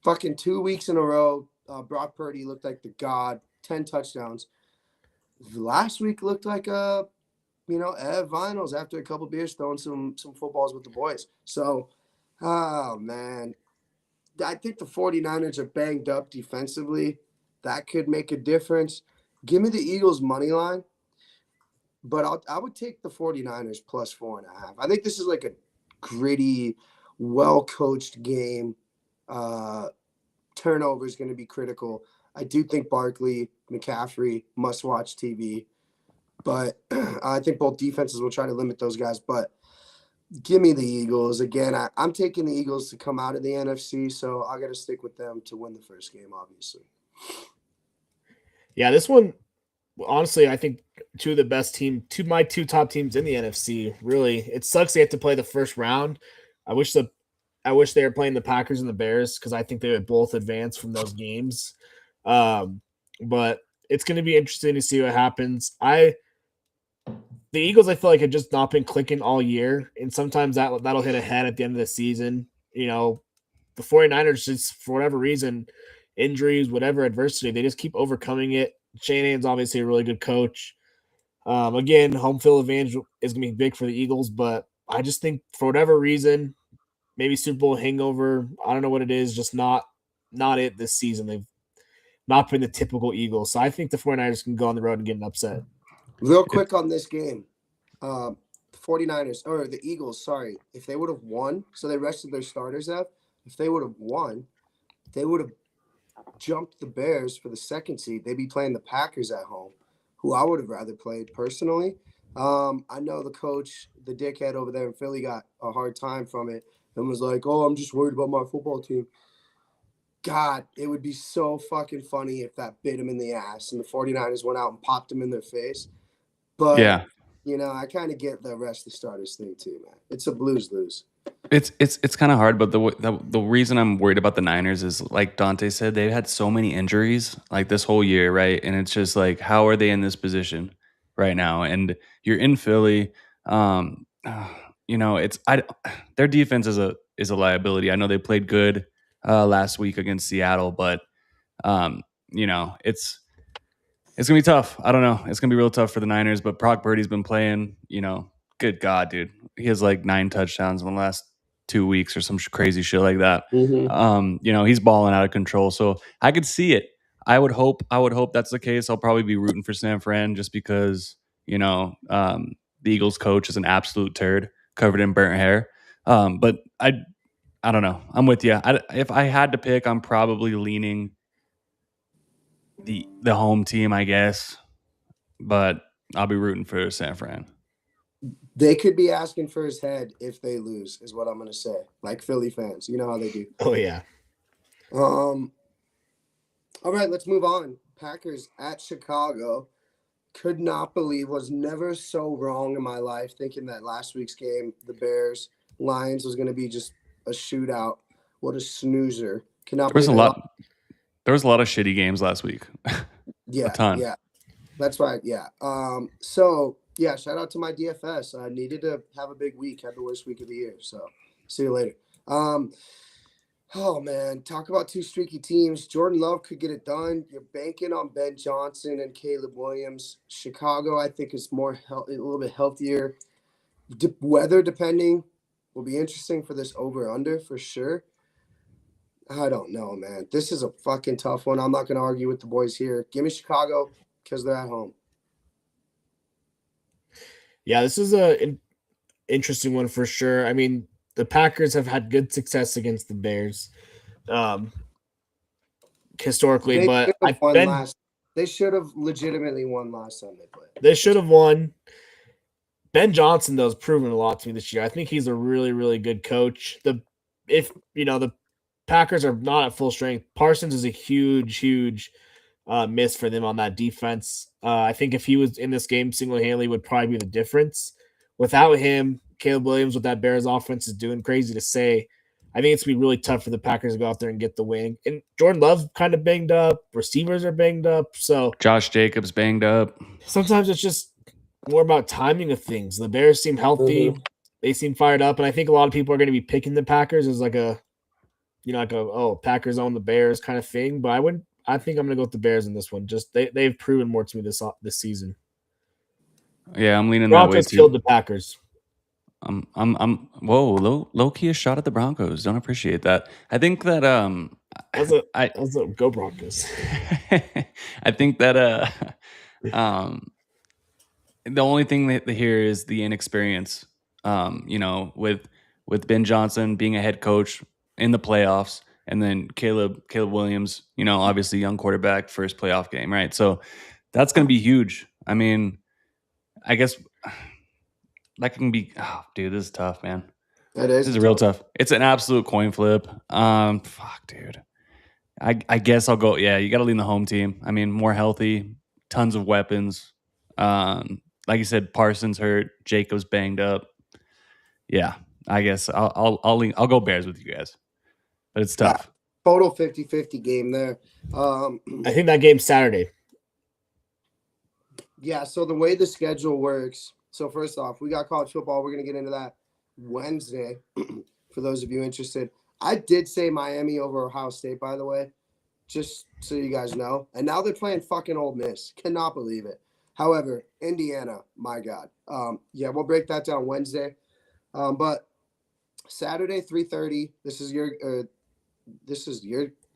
Fucking 2 weeks in a row, Brock Purdy looked like the god. 10 touchdowns. Last week looked like Ed Vinyls after a couple beers throwing some footballs with the boys. So, oh, man. I think the 49ers are banged up defensively. That could make a difference. Give me the Eagles' money line. But I would take the 49ers plus 4.5. I think this is like a gritty, well-coached game. Turnover is going to be critical. I do think Barkley, McCaffrey, must-watch TV. But I think both defenses will try to limit those guys. But give me the Eagles. Again, I'm taking the Eagles to come out of the NFC, so I got to stick with them to win the first game, obviously. Yeah, this one, honestly, I think my 2 top teams in the NFC. Really, it sucks they have to play the first round. I wish they were playing the Packers and the Bears because I think they would both advance from those games. But it's going to be interesting to see what happens. The Eagles, I feel like, have just not been clicking all year, and sometimes that'll hit a head at the end of the season. You know, the 49ers just, for whatever reason, injuries, whatever adversity, they just keep overcoming it. Shanahan's obviously a really good coach. Again, home field advantage is going to be big for the Eagles, but I just think for whatever reason, maybe Super Bowl hangover, I don't know what it is, just not it this season. They've not been the typical Eagles. So I think the 49ers can go on the road and get an upset. Real quick on this game, 49ers, or the Eagles, sorry, if they would have won, so they rested their starters up, if they would have won, they would have jumped the Bears for the 2nd seed. They'd be playing the Packers at home, who I would have rather played personally. I know the coach, the dickhead over there in Philly, got a hard time from it and was like, oh, I'm just worried about my football team. God, it would be so fucking funny if that bit him in the ass and the 49ers went out and popped him in their face. But, yeah, I kind of get the rest of the starters thing too, man. It's a lose-lose. It's kind of hard, but the reason I'm worried about the Niners is, like Dante said, they've had so many injuries like this whole year, right? And it's just like, how are they in this position right now? And you're in Philly. Their defense is a liability. I know they played good last week against Seattle, but it's gonna be tough. I don't know. It's gonna be real tough for the Niners. But Brock Purdy's been playing. Good God, dude, he has like 9 touchdowns in the last 2 weeks or some crazy shit like that. Mm-hmm. He's balling out of control. So I could see it. I would hope that's the case. I'll probably be rooting for San Fran just because the Eagles coach is an absolute turd covered in burnt hair. But I don't know. I'm with you. If I had to pick, I'm probably leaning the home team, I guess. But I'll be rooting for San Fran. They could be asking for his head if they lose, is what I'm going to say. Like Philly fans. You know how they do. Oh, yeah. All right, let's move on. Packers at Chicago. Could not believe, was never so wrong in my life thinking that last week's game, the Bears Lions, was going to be just a shootout. What a snoozer. Cannot believe there was a lot of shitty games last week. Yeah. A ton. Yeah. That's right. Yeah. So yeah, shout out to my DFS. I needed to have a big week, had the worst week of the year. So see you later. Oh man, talk about two streaky teams. Jordan Love could get it done. You're banking on Ben Johnson and Caleb Williams. Chicago, I think, is a little bit healthier. Weather depending will be interesting for this over/under for sure. I don't know, man. This is a fucking tough one. I'm not going to argue with the boys here. Give me Chicago because they're at home. Yeah, this is an interesting one for sure. I mean, the Packers have had good success against the Bears historically, but they should have legitimately won last time they played. They should have won. Ben Johnson, though, has proven a lot to me this year. I think he's a really, really good coach. If the Packers are not at full strength, Parsons is a huge miss for them on that defense. I think if he was in this game single-handedly would probably be the difference. Without him, Caleb Williams with that Bears offense is doing crazy to say. I think it's going to be really tough for the Packers to go out there and get the win. And Jordan Love's kind of banged up. Receivers are banged up. So Josh Jacobs banged up. Sometimes it's just more about timing of things. The Bears seem healthy. Mm-hmm. They seem fired up. And I think a lot of people are going to be picking the Packers as like Packers own the Bears kind of thing. But I think I'm going to go with the Bears in this one. Just they've proven more to me this season. Yeah, I'm leaning Broncos that way too. Killed the Packers. Low key a shot at the Broncos. Don't appreciate that. I think that go Broncos. I think that the only thing that here is the inexperience. With Ben Johnson being a head coach in the playoffs, and then Caleb Williams, obviously young quarterback, first playoff game, right? So that's going to be huge. I mean, I guess that can be. Oh, dude, this is tough, man. This is real tough. It's an absolute coin flip. Fuck, dude. I guess I'll go. Yeah, you got to lean the home team. I mean, more healthy, tons of weapons. Like you said, Parsons hurt, Jacobs banged up. Yeah, I guess I'll go Bears with you guys, but it's tough. Total 50-50 game there. I think that game's Saturday. Yeah, so the way the schedule works. So first off, we got college football. We're gonna get into that Wednesday. For those of you interested, I did say Miami over Ohio State, by the way, just so you guys know. And now they're playing fucking Ole Miss. Cannot believe it. However, Indiana, my God. Yeah, we'll break that down Wednesday. But Saturday, 3:30. This is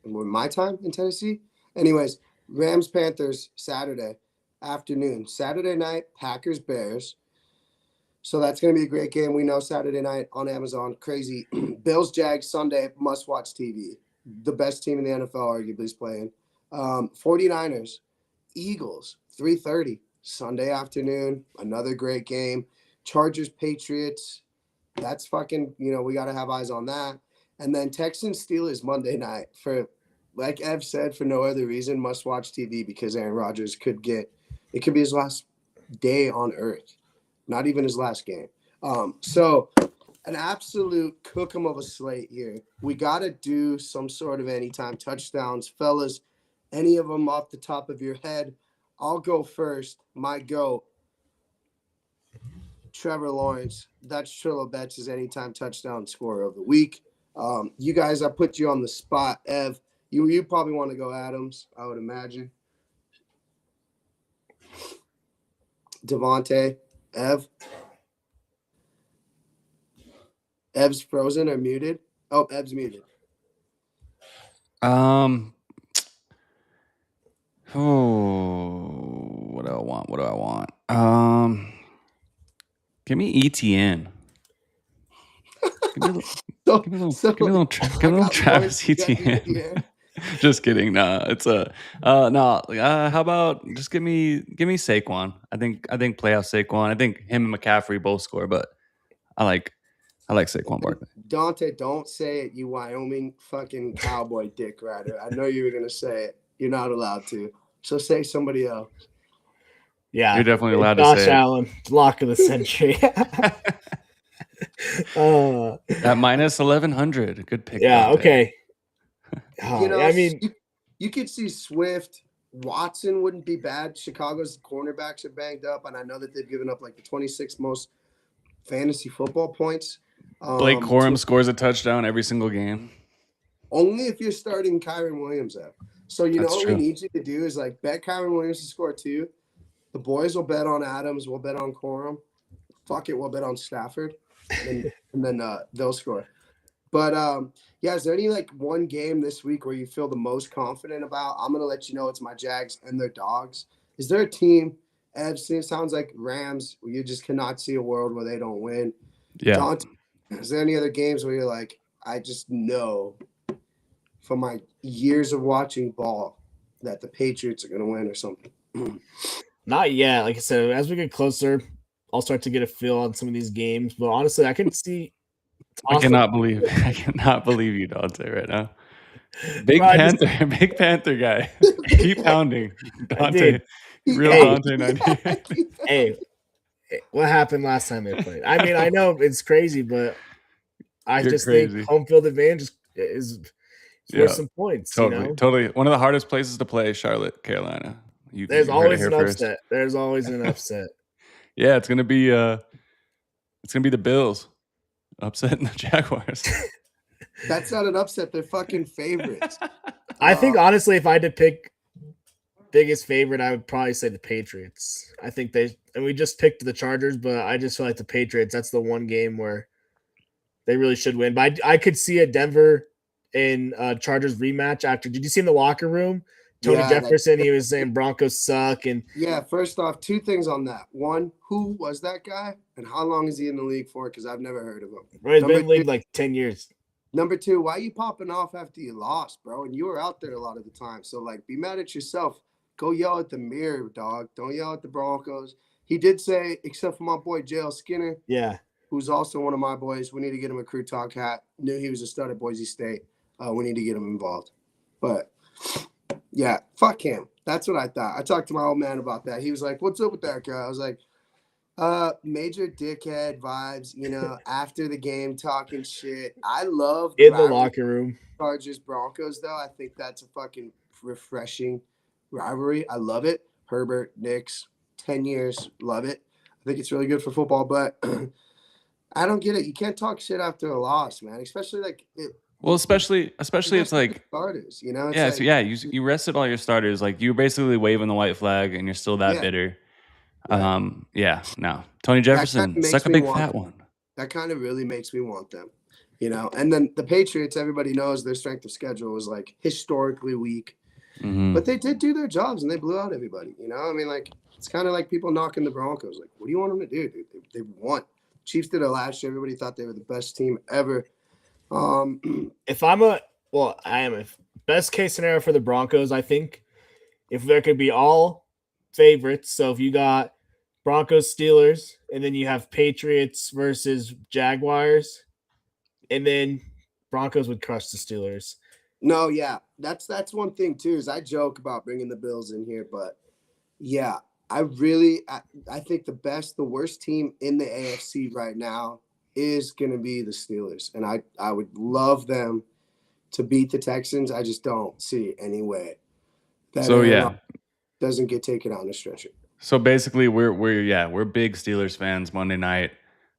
my time in Tennessee. Anyways, Rams Panthers Saturday afternoon. Saturday night, Packers Bears. So that's going to be a great game. We know Saturday night on Amazon. Crazy. Bills Jags Sunday, must watch TV. The best team in the NFL arguably is playing. 49ers Eagles 3:30 Sunday afternoon. Another great game. Chargers Patriots. That's fucking, we got to have eyes on that. And then Texans Steelers Monday night for, like Ev said, for no other reason, must watch TV because Aaron Rodgers could be his last day on earth. Not even his last game. So an absolute cook 'em of a slate here. We got to do some sort of anytime touchdowns. Fellas, any of them off the top of your head? I'll go first. My GOAT, Trevor Lawrence. That's Trillo Betts' anytime touchdown scorer of the week. You guys, I put you on the spot. Ev, you probably want to go Adams, I would imagine. Devontae, Ev. Ev's frozen or muted? Oh, Ev's muted. What do I want? Give me ETN. Give me a little Travis Etienne. Just kidding. No, it's a no. How about just give me Saquon? I think playoff Saquon. I think him and McCaffrey both score, but I like Saquon Barkley. Dante, don't say it, you Wyoming fucking cowboy dick rider. I know you were gonna say it. You're not allowed to. So say somebody else. Yeah, you're definitely allowed to Josh say Allen, lock of the century. At minus 1100. Good pick. Yeah. Dante. Okay. I mean, you could see Swift. Watson wouldn't be bad. Chicago's cornerbacks are banged up, and I know that they've given up like the 26th most fantasy football points. Blake Corum scores a touchdown every single game. Only if you're starting Kyron Williams there. So what we need you to do is like bet Kyron Williams to score 2. The boys will bet on Adams. We'll bet on Corum. Fuck it, we'll bet on Stafford, and then they'll score. But is there any like one game this week where you feel the most confident about? I'm gonna let you know it's my Jags and their dogs. Is there a team? It sounds like Rams, where you just cannot see a world where they don't win. Yeah. Dante, is there any other games where you're like, I just know from my years of watching ball that the Patriots are gonna win or something? Not yet. Like I said, as we get closer, I'll start to get a feel on some of these games. But honestly, I can see. I cannot believe you, Dante, right now. Big Panther guy. Keep pounding, Dante. Real Dante 98. Hey, what happened last time they played? I mean, I know it's crazy, but I just think home field advantage is worth some points. Totally. One of the hardest places to play, Charlotte, Carolina. There's always an upset. There's always an upset. Yeah, it's gonna be the Bills upsetting the Jaguars. That's not an upset. They're fucking favorites. I think honestly, if I had to pick biggest favorite, I would probably say the Patriots. I think we just picked the Chargers, but I just feel like the Patriots, that's the one game where they really should win. But I could see a Denver and Chargers rematch after. Did you see in the locker room? Tony Jefferson, he was saying Broncos suck. And first off, 2 things on that. One, who was that guy and how long is he in the league for? Because I've never heard of him. Well, he's been in the league like 10 years. Number 2, why are you popping off after you lost, bro? And you were out there a lot of the time. So, like, be mad at yourself. Go yell at the mirror, dog. Don't yell at the Broncos. He did say, except for my boy J.L. Skinner, who's also one of my boys, we need to get him a Crew Talk hat. Knew he was a stud at Boise State. We need to get him involved. But yeah, fuck him. That's what I thought. I talked to my old man about that. He was like, what's up with that guy? I was like, major dickhead vibes, after the game talking shit. I love in the locker room. Chargers Broncos, though. I think that's a fucking refreshing rivalry. I love it. Herbert, Knicks, 10 years. Love it. I think it's really good for football, but I don't get it. You can't talk shit after a loss, man. Especially like especially it's like starters, you rested all your starters. Like you're basically waving the white flag and you're still that bitter. No. Tony Jefferson, suck a big fat one. That kind of really makes me want them. And then the Patriots, everybody knows their strength of schedule was like historically weak. Mm-hmm. But they did do their jobs and they blew out everybody. I mean, like it's kind of like people knocking the Broncos. Like, what do you want them to do, dude? They won. Chiefs did it last year. Everybody thought they were the best team ever. If I am a best case scenario for the Broncos, I think if there could be all favorites. So if you got Broncos, Steelers, and then you have Patriots versus Jaguars, and then Broncos would crush the Steelers. No, yeah, that's one thing too. Is I joke about bringing the Bills in here, but yeah, I think the worst team in the AFC right now is going to be the Steelers, and I would love them to beat the Texans. I just don't see any way that doesn't get taken out in the stretcher. So basically, we're big Steelers fans Monday night.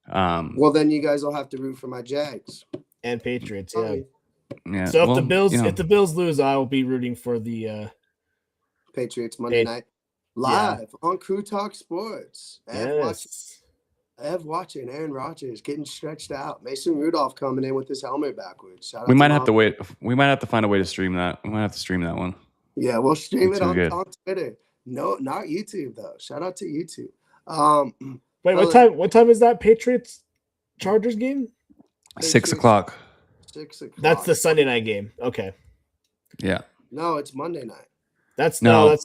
Well, then you guys will have to root for my Jags and Patriots. Yeah. So if the Bills lose, I will be rooting for the Patriots Monday night live on Crew Talk Sports. Ev watching Aaron Rodgers getting stretched out. Mason Rudolph coming in with his helmet backwards. We might have to wait. We might have to find a way to stream that. We might have to stream that one. Yeah, we'll stream it on Twitter. No, not YouTube though. Shout out to YouTube. Wait, what time is that Patriots Chargers game? 6 o'clock. 6 o'clock. That's the Sunday night game. Okay. Yeah. No, it's Monday night. That's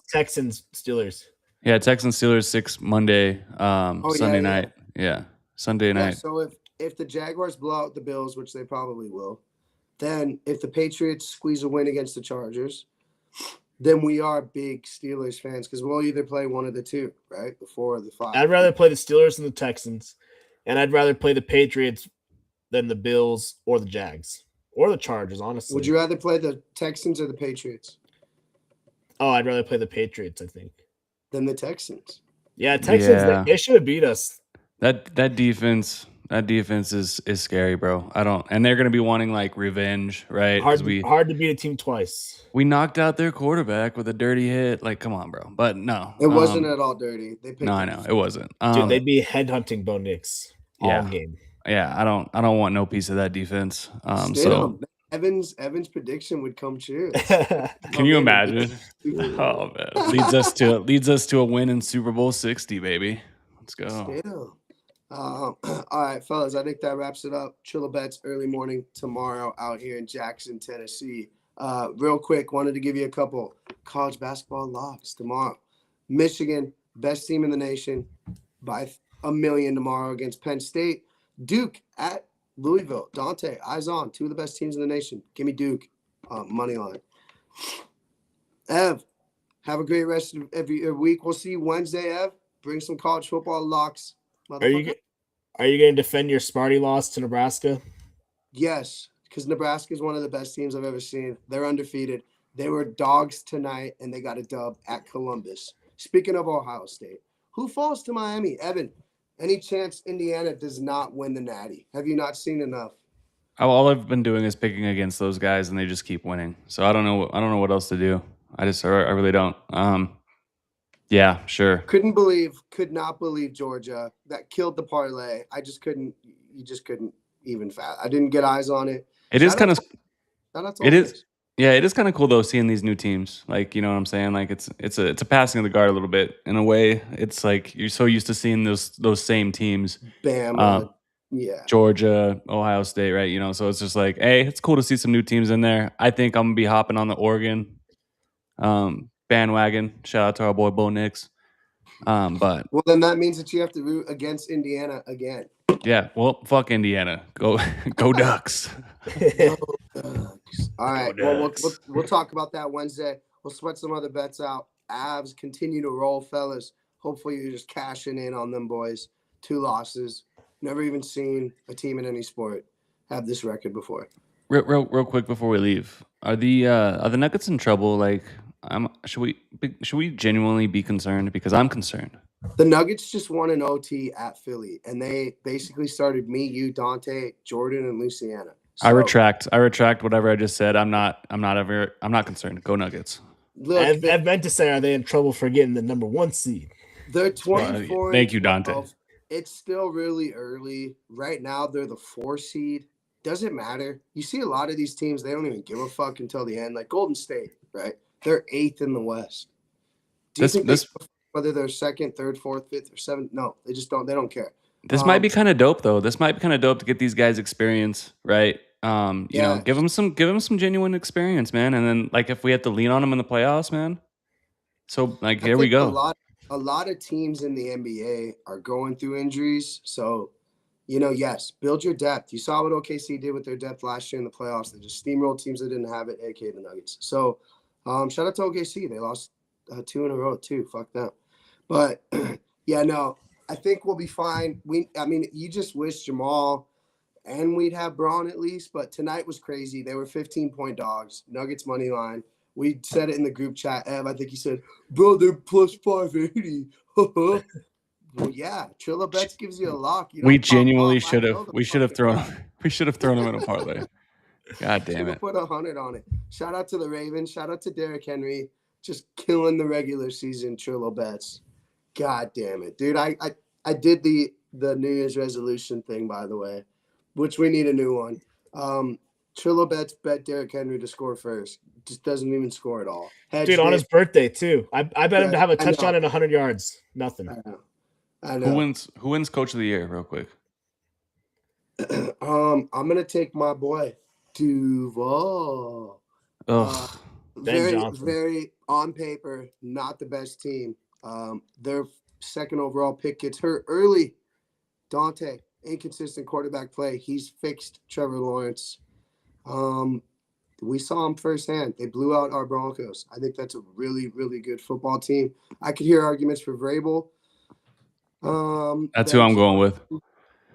Texans Steelers. Yeah, Texans Steelers 6 Monday, Sunday night. Yeah, Sunday night. Yeah, so if the Jaguars blow out the Bills, which they probably will, then if the Patriots squeeze a win against the Chargers, then we are big Steelers fans because we'll either play one of the two, right? The 4 or the 5. I'd rather play the Steelers than the Texans, and I'd rather play the Patriots than the Bills or the Jags or the Chargers, honestly. Would you rather play the Texans or the Patriots? Oh, I'd rather play the Patriots, I think. Than the Texans. Yeah, Texans, they should have beat us. That defense is scary, bro. And they're gonna be wanting like revenge, right? Hard to beat a team twice. We knocked out their quarterback with a dirty hit. Like, come on, bro. But no, it wasn't at all dirty. No, I know it wasn't. Dude, they'd be headhunting Bo Nix all game. Yeah, I don't want no piece of that defense. So Evan's prediction would come true. Can you imagine? Oh man, leads us to a win in Super Bowl 60, baby. Let's go. Still. All right, fellas, I think that wraps it up. Chilla Bets early morning tomorrow out here in Jackson, Tennessee. Real quick, wanted to give you a couple college basketball locks tomorrow. Michigan, best team in the nation by 1 million tomorrow against Penn State. Duke at Louisville. Dante, eyes on. 2 of the best teams in the nation. Give me Duke. Money line. Ev, have a great rest of every week. We'll see you Wednesday, Ev. Bring some college football locks. Are you going to defend your Sparty loss to Nebraska? Yes, because Nebraska is one of the best teams I've ever seen. They're undefeated. They were dogs tonight, and they got a dub at Columbus. Speaking of Ohio State, who falls to Miami? Evan, any chance Indiana does not win the Natty? Have you not seen enough? All I've been doing is picking against those guys, and they just keep winning. So I don't know what else to do. I really don't. Yeah, sure. Could not believe Georgia. That killed the parlay. You just couldn't even I didn't get eyes on it. It is kind of cool though, seeing these new teams. Like, you know what I'm saying? Like it's a passing of the guard a little bit. In a way, it's like you're so used to seeing those same teams. Bama, Georgia, Ohio State, right? You know, so it's just like, hey, it's cool to see some new teams in there. I think I'm gonna be hopping on the Oregon bandwagon. Shout out to our boy Bo Nix. But well, then that means that you have to root against Indiana again. Yeah, well, fuck Indiana. Go Ducks. Go Ducks. All right. Well, we'll talk about that Wednesday. We'll sweat some other bets out. Avs continue to roll, fellas. Hopefully you're just cashing in on them boys. 2 losses. Never even seen a team in any sport have this record before. Real quick before we leave, are the Nuggets in trouble? Like, should we genuinely be concerned? Because I'm concerned. The Nuggets just won an OT at Philly, and they basically started me, you, Dante, Jordan, and Luciana. So, I retract whatever I just said. I'm not concerned. Go Nuggets. Look, I meant to say, are they in trouble for getting the number 1 seed? They're 24. Thank you, Dante. It's still really early. Right now, they're the 4 seed. Doesn't matter. You see a lot of these teams, they don't even give a fuck until the end. Like Golden State, right? They're 8th in the West. Do you think whether they're 2nd, 3rd, 4th, 5th, or 7th? No, they just don't. They don't care. This might be kind of dope, though. This might be kind of dope to get these guys experience, right? You know, give them some genuine experience, man. And then, like, if we have to lean on them in the playoffs, man. So, like, here we go. A lot of teams in the NBA are going through injuries. So, you know, yes, build your depth. You saw what OKC did with their depth last year in the playoffs. They just steamrolled teams that didn't have it, aka the Nuggets. So, shout out to OKC. They lost 2 in a row too. Fuck them. But yeah, no, I think we'll be fine. You just wish Jamal and we'd have Braun at least, but tonight was crazy. They were 15-point dogs. Nuggets money line. We said it in the group chat. Ev, I think he said, bro, they're plus 580. Well, yeah, Trilla Bets gives you a lock. We genuinely should have. We should have thrown them in a parlay. God damn it. Put 100 on it. Shout out to the Ravens. Shout out to Derrick Henry. Just killing the regular season Trilla Bets. God damn it, dude. I did the New Year's resolution thing, by the way, which we need a new one. Trilla Bets bet Derrick Henry to score first. Just doesn't even score at all. Dude, on his birthday too. I bet him to have a touchdown and 100 yards. Nothing. I know. Who wins Coach of the Year, real quick? I'm gonna take my boy Duval. Very on paper, not the best team. Their second overall pick gets hurt early. Dante, inconsistent quarterback play. He's fixed Trevor Lawrence. We saw him firsthand. They blew out our Broncos. I think that's a really, really good football team. I could hear arguments for Vrabel. That's who I'm going with.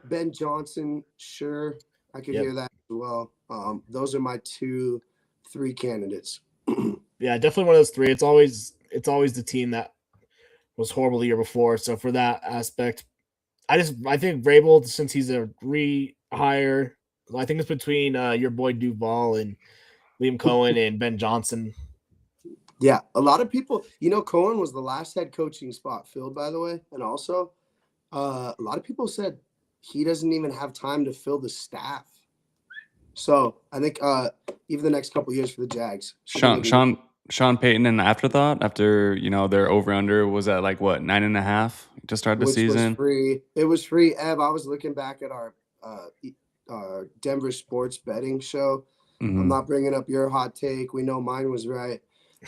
Ben Johnson, sure. I could hear that as well. Those are my 2-3 candidates. Yeah, definitely one of those 3. It's always the team that was horrible the year before. So for that aspect, I think Vrabel, since he's a rehire, I think it's between your boy Duval and Liam Cohen and Ben Johnson. Yeah, a lot of people, Cohen was the last head coaching spot filled, by the way. And also, a lot of people said he doesn't even have time to fill the staff. So I think even the next couple of years for the Jags. Sean Payton an afterthought after, their over-under was at 9.5 to start the season? It was free. Ev, I was looking back at our Denver sports betting show. Mm-hmm. I'm not bringing up your hot take. We know mine was right.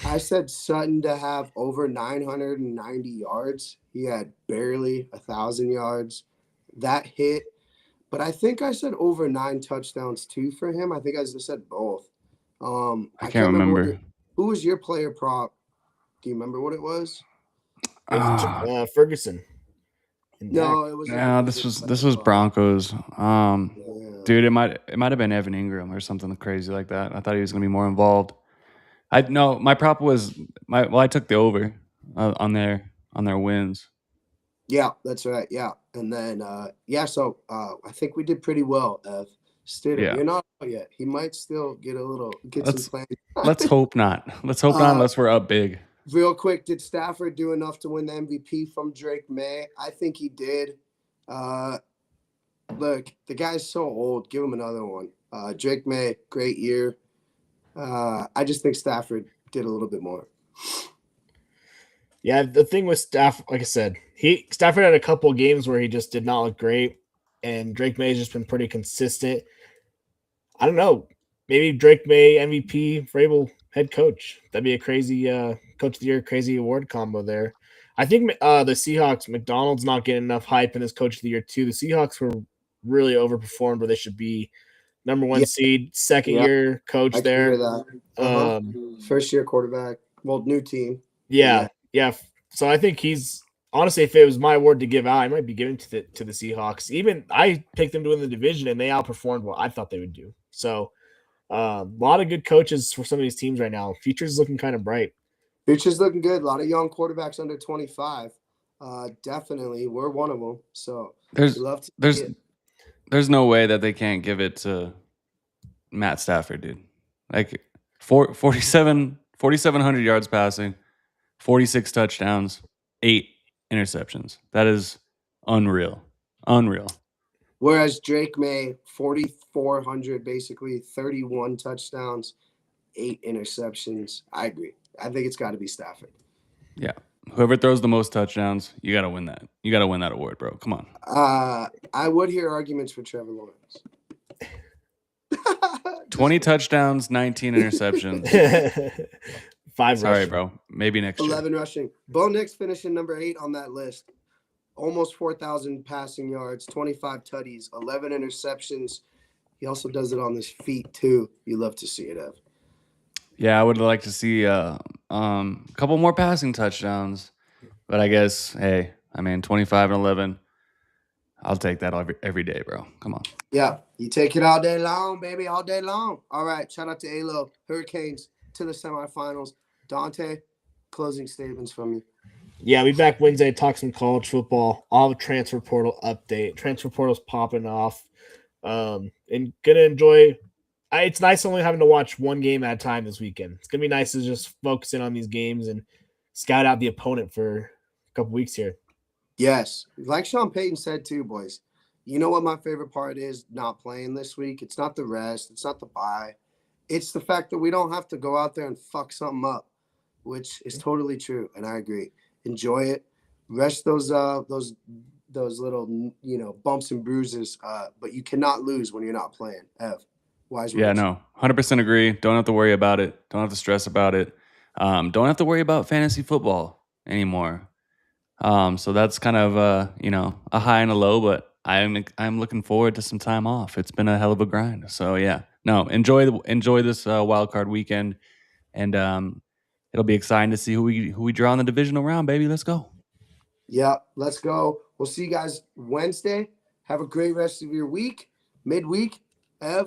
I said Sutton to have over 990 yards. He had barely 1,000 yards. That hit. But I think I said over 9 touchdowns too for him. I think I just said both. I can't remember. Who was your player prop? Do you remember what it was? Ferguson. No, it was. No, this was Broncos. Dude, it might have been Evan Ingram or something crazy like that. I thought he was going to be more involved. My prop was I took the over on their wins. Yeah, that's right. Yeah, and then so I think we did pretty well. You're not out yet. He might still get some playing. Let's hope not. Let's hope not unless we're up big. Real quick, did Stafford do enough to win the MVP from Drake May? I think he did. Look, the guy's so old. Give him another one. Drake May, great year. I just think Stafford did a little bit more. Yeah, the thing with Stafford, like I said, Stafford had a couple of games where he just did not look great, and Drake May has just been pretty consistent. I don't know. Maybe Drake May, MVP, Vrabel, head coach. That'd be a crazy coach of the year, crazy award combo there. I think the Seahawks, McDonald's not getting enough hype in this coach of the year too. The Seahawks were really overperformed where they should be. Number 1 seed, second year coach there. First year quarterback. Well, new team. Yeah. So I think he's honestly, if it was my award to give out, I might be giving to the Seahawks. Even I picked them to win the division, and they outperformed what I thought they would do. So a lot of good coaches for some of these teams right now. Future's looking kind of bright. Future's looking good. A lot of young quarterbacks under 25. Definitely, we're one of them. So there's no way that they can't give it to Matt Stafford, dude. 4,700 yards passing, 46 touchdowns, 8 interceptions. That is unreal. Whereas Drake May, 4,400, basically 31 touchdowns, 8 interceptions. I agree. I think it's got to be Stafford. Yeah. Whoever throws the most touchdowns, you got to win that. You got to win that award, bro. Come on. I would hear arguments for Trevor Lawrence. 20 touchdowns, 19 interceptions. 5 Sorry, rushing. bro. Maybe next 11 rushing. Bo Nix finishing number 8 on that list. Almost 4,000 passing yards, 25 tutties, 11 interceptions. He also does it on his feet, too. You love to see it, Ev. Yeah, I would like to see a couple more passing touchdowns. But I guess, 25 and 11. I'll take that every day, bro. Come on. Yeah, you take it all day long, baby, all day long. All right, shout out to A-Lo. Hurricanes to the semifinals. Dante, closing statements from you. Yeah, we back Wednesday to talk some college football. All the transfer portal update. Transfer portal's popping off. And gonna enjoy. It's nice only having to watch one game at a time this weekend. It's gonna be nice to just focus in on these games and scout out the opponent for a couple weeks here. Yes, like Sean Payton said too, boys. You know what my favorite part is not playing this week? It's not the rest. It's not the bye. It's the fact that we don't have to go out there and fuck something up, which is totally true, and I agree. Enjoy it. Rest those little bumps and bruises, but you cannot lose when you're not playing. Ev. Wise Yeah, words. no, 100% agree. Don't have to worry about it. Don't have to stress about it. Don't have to worry about fantasy football anymore. So that's kind of a high and a low, but I'm looking forward to some time off. It's been a hell of a grind. So yeah, no, enjoy this wild card weekend, and it'll be exciting to see who we draw in the divisional round, baby. Let's go. Yeah, let's go. We'll see you guys Wednesday. Have a great rest of your week, midweek. Ev,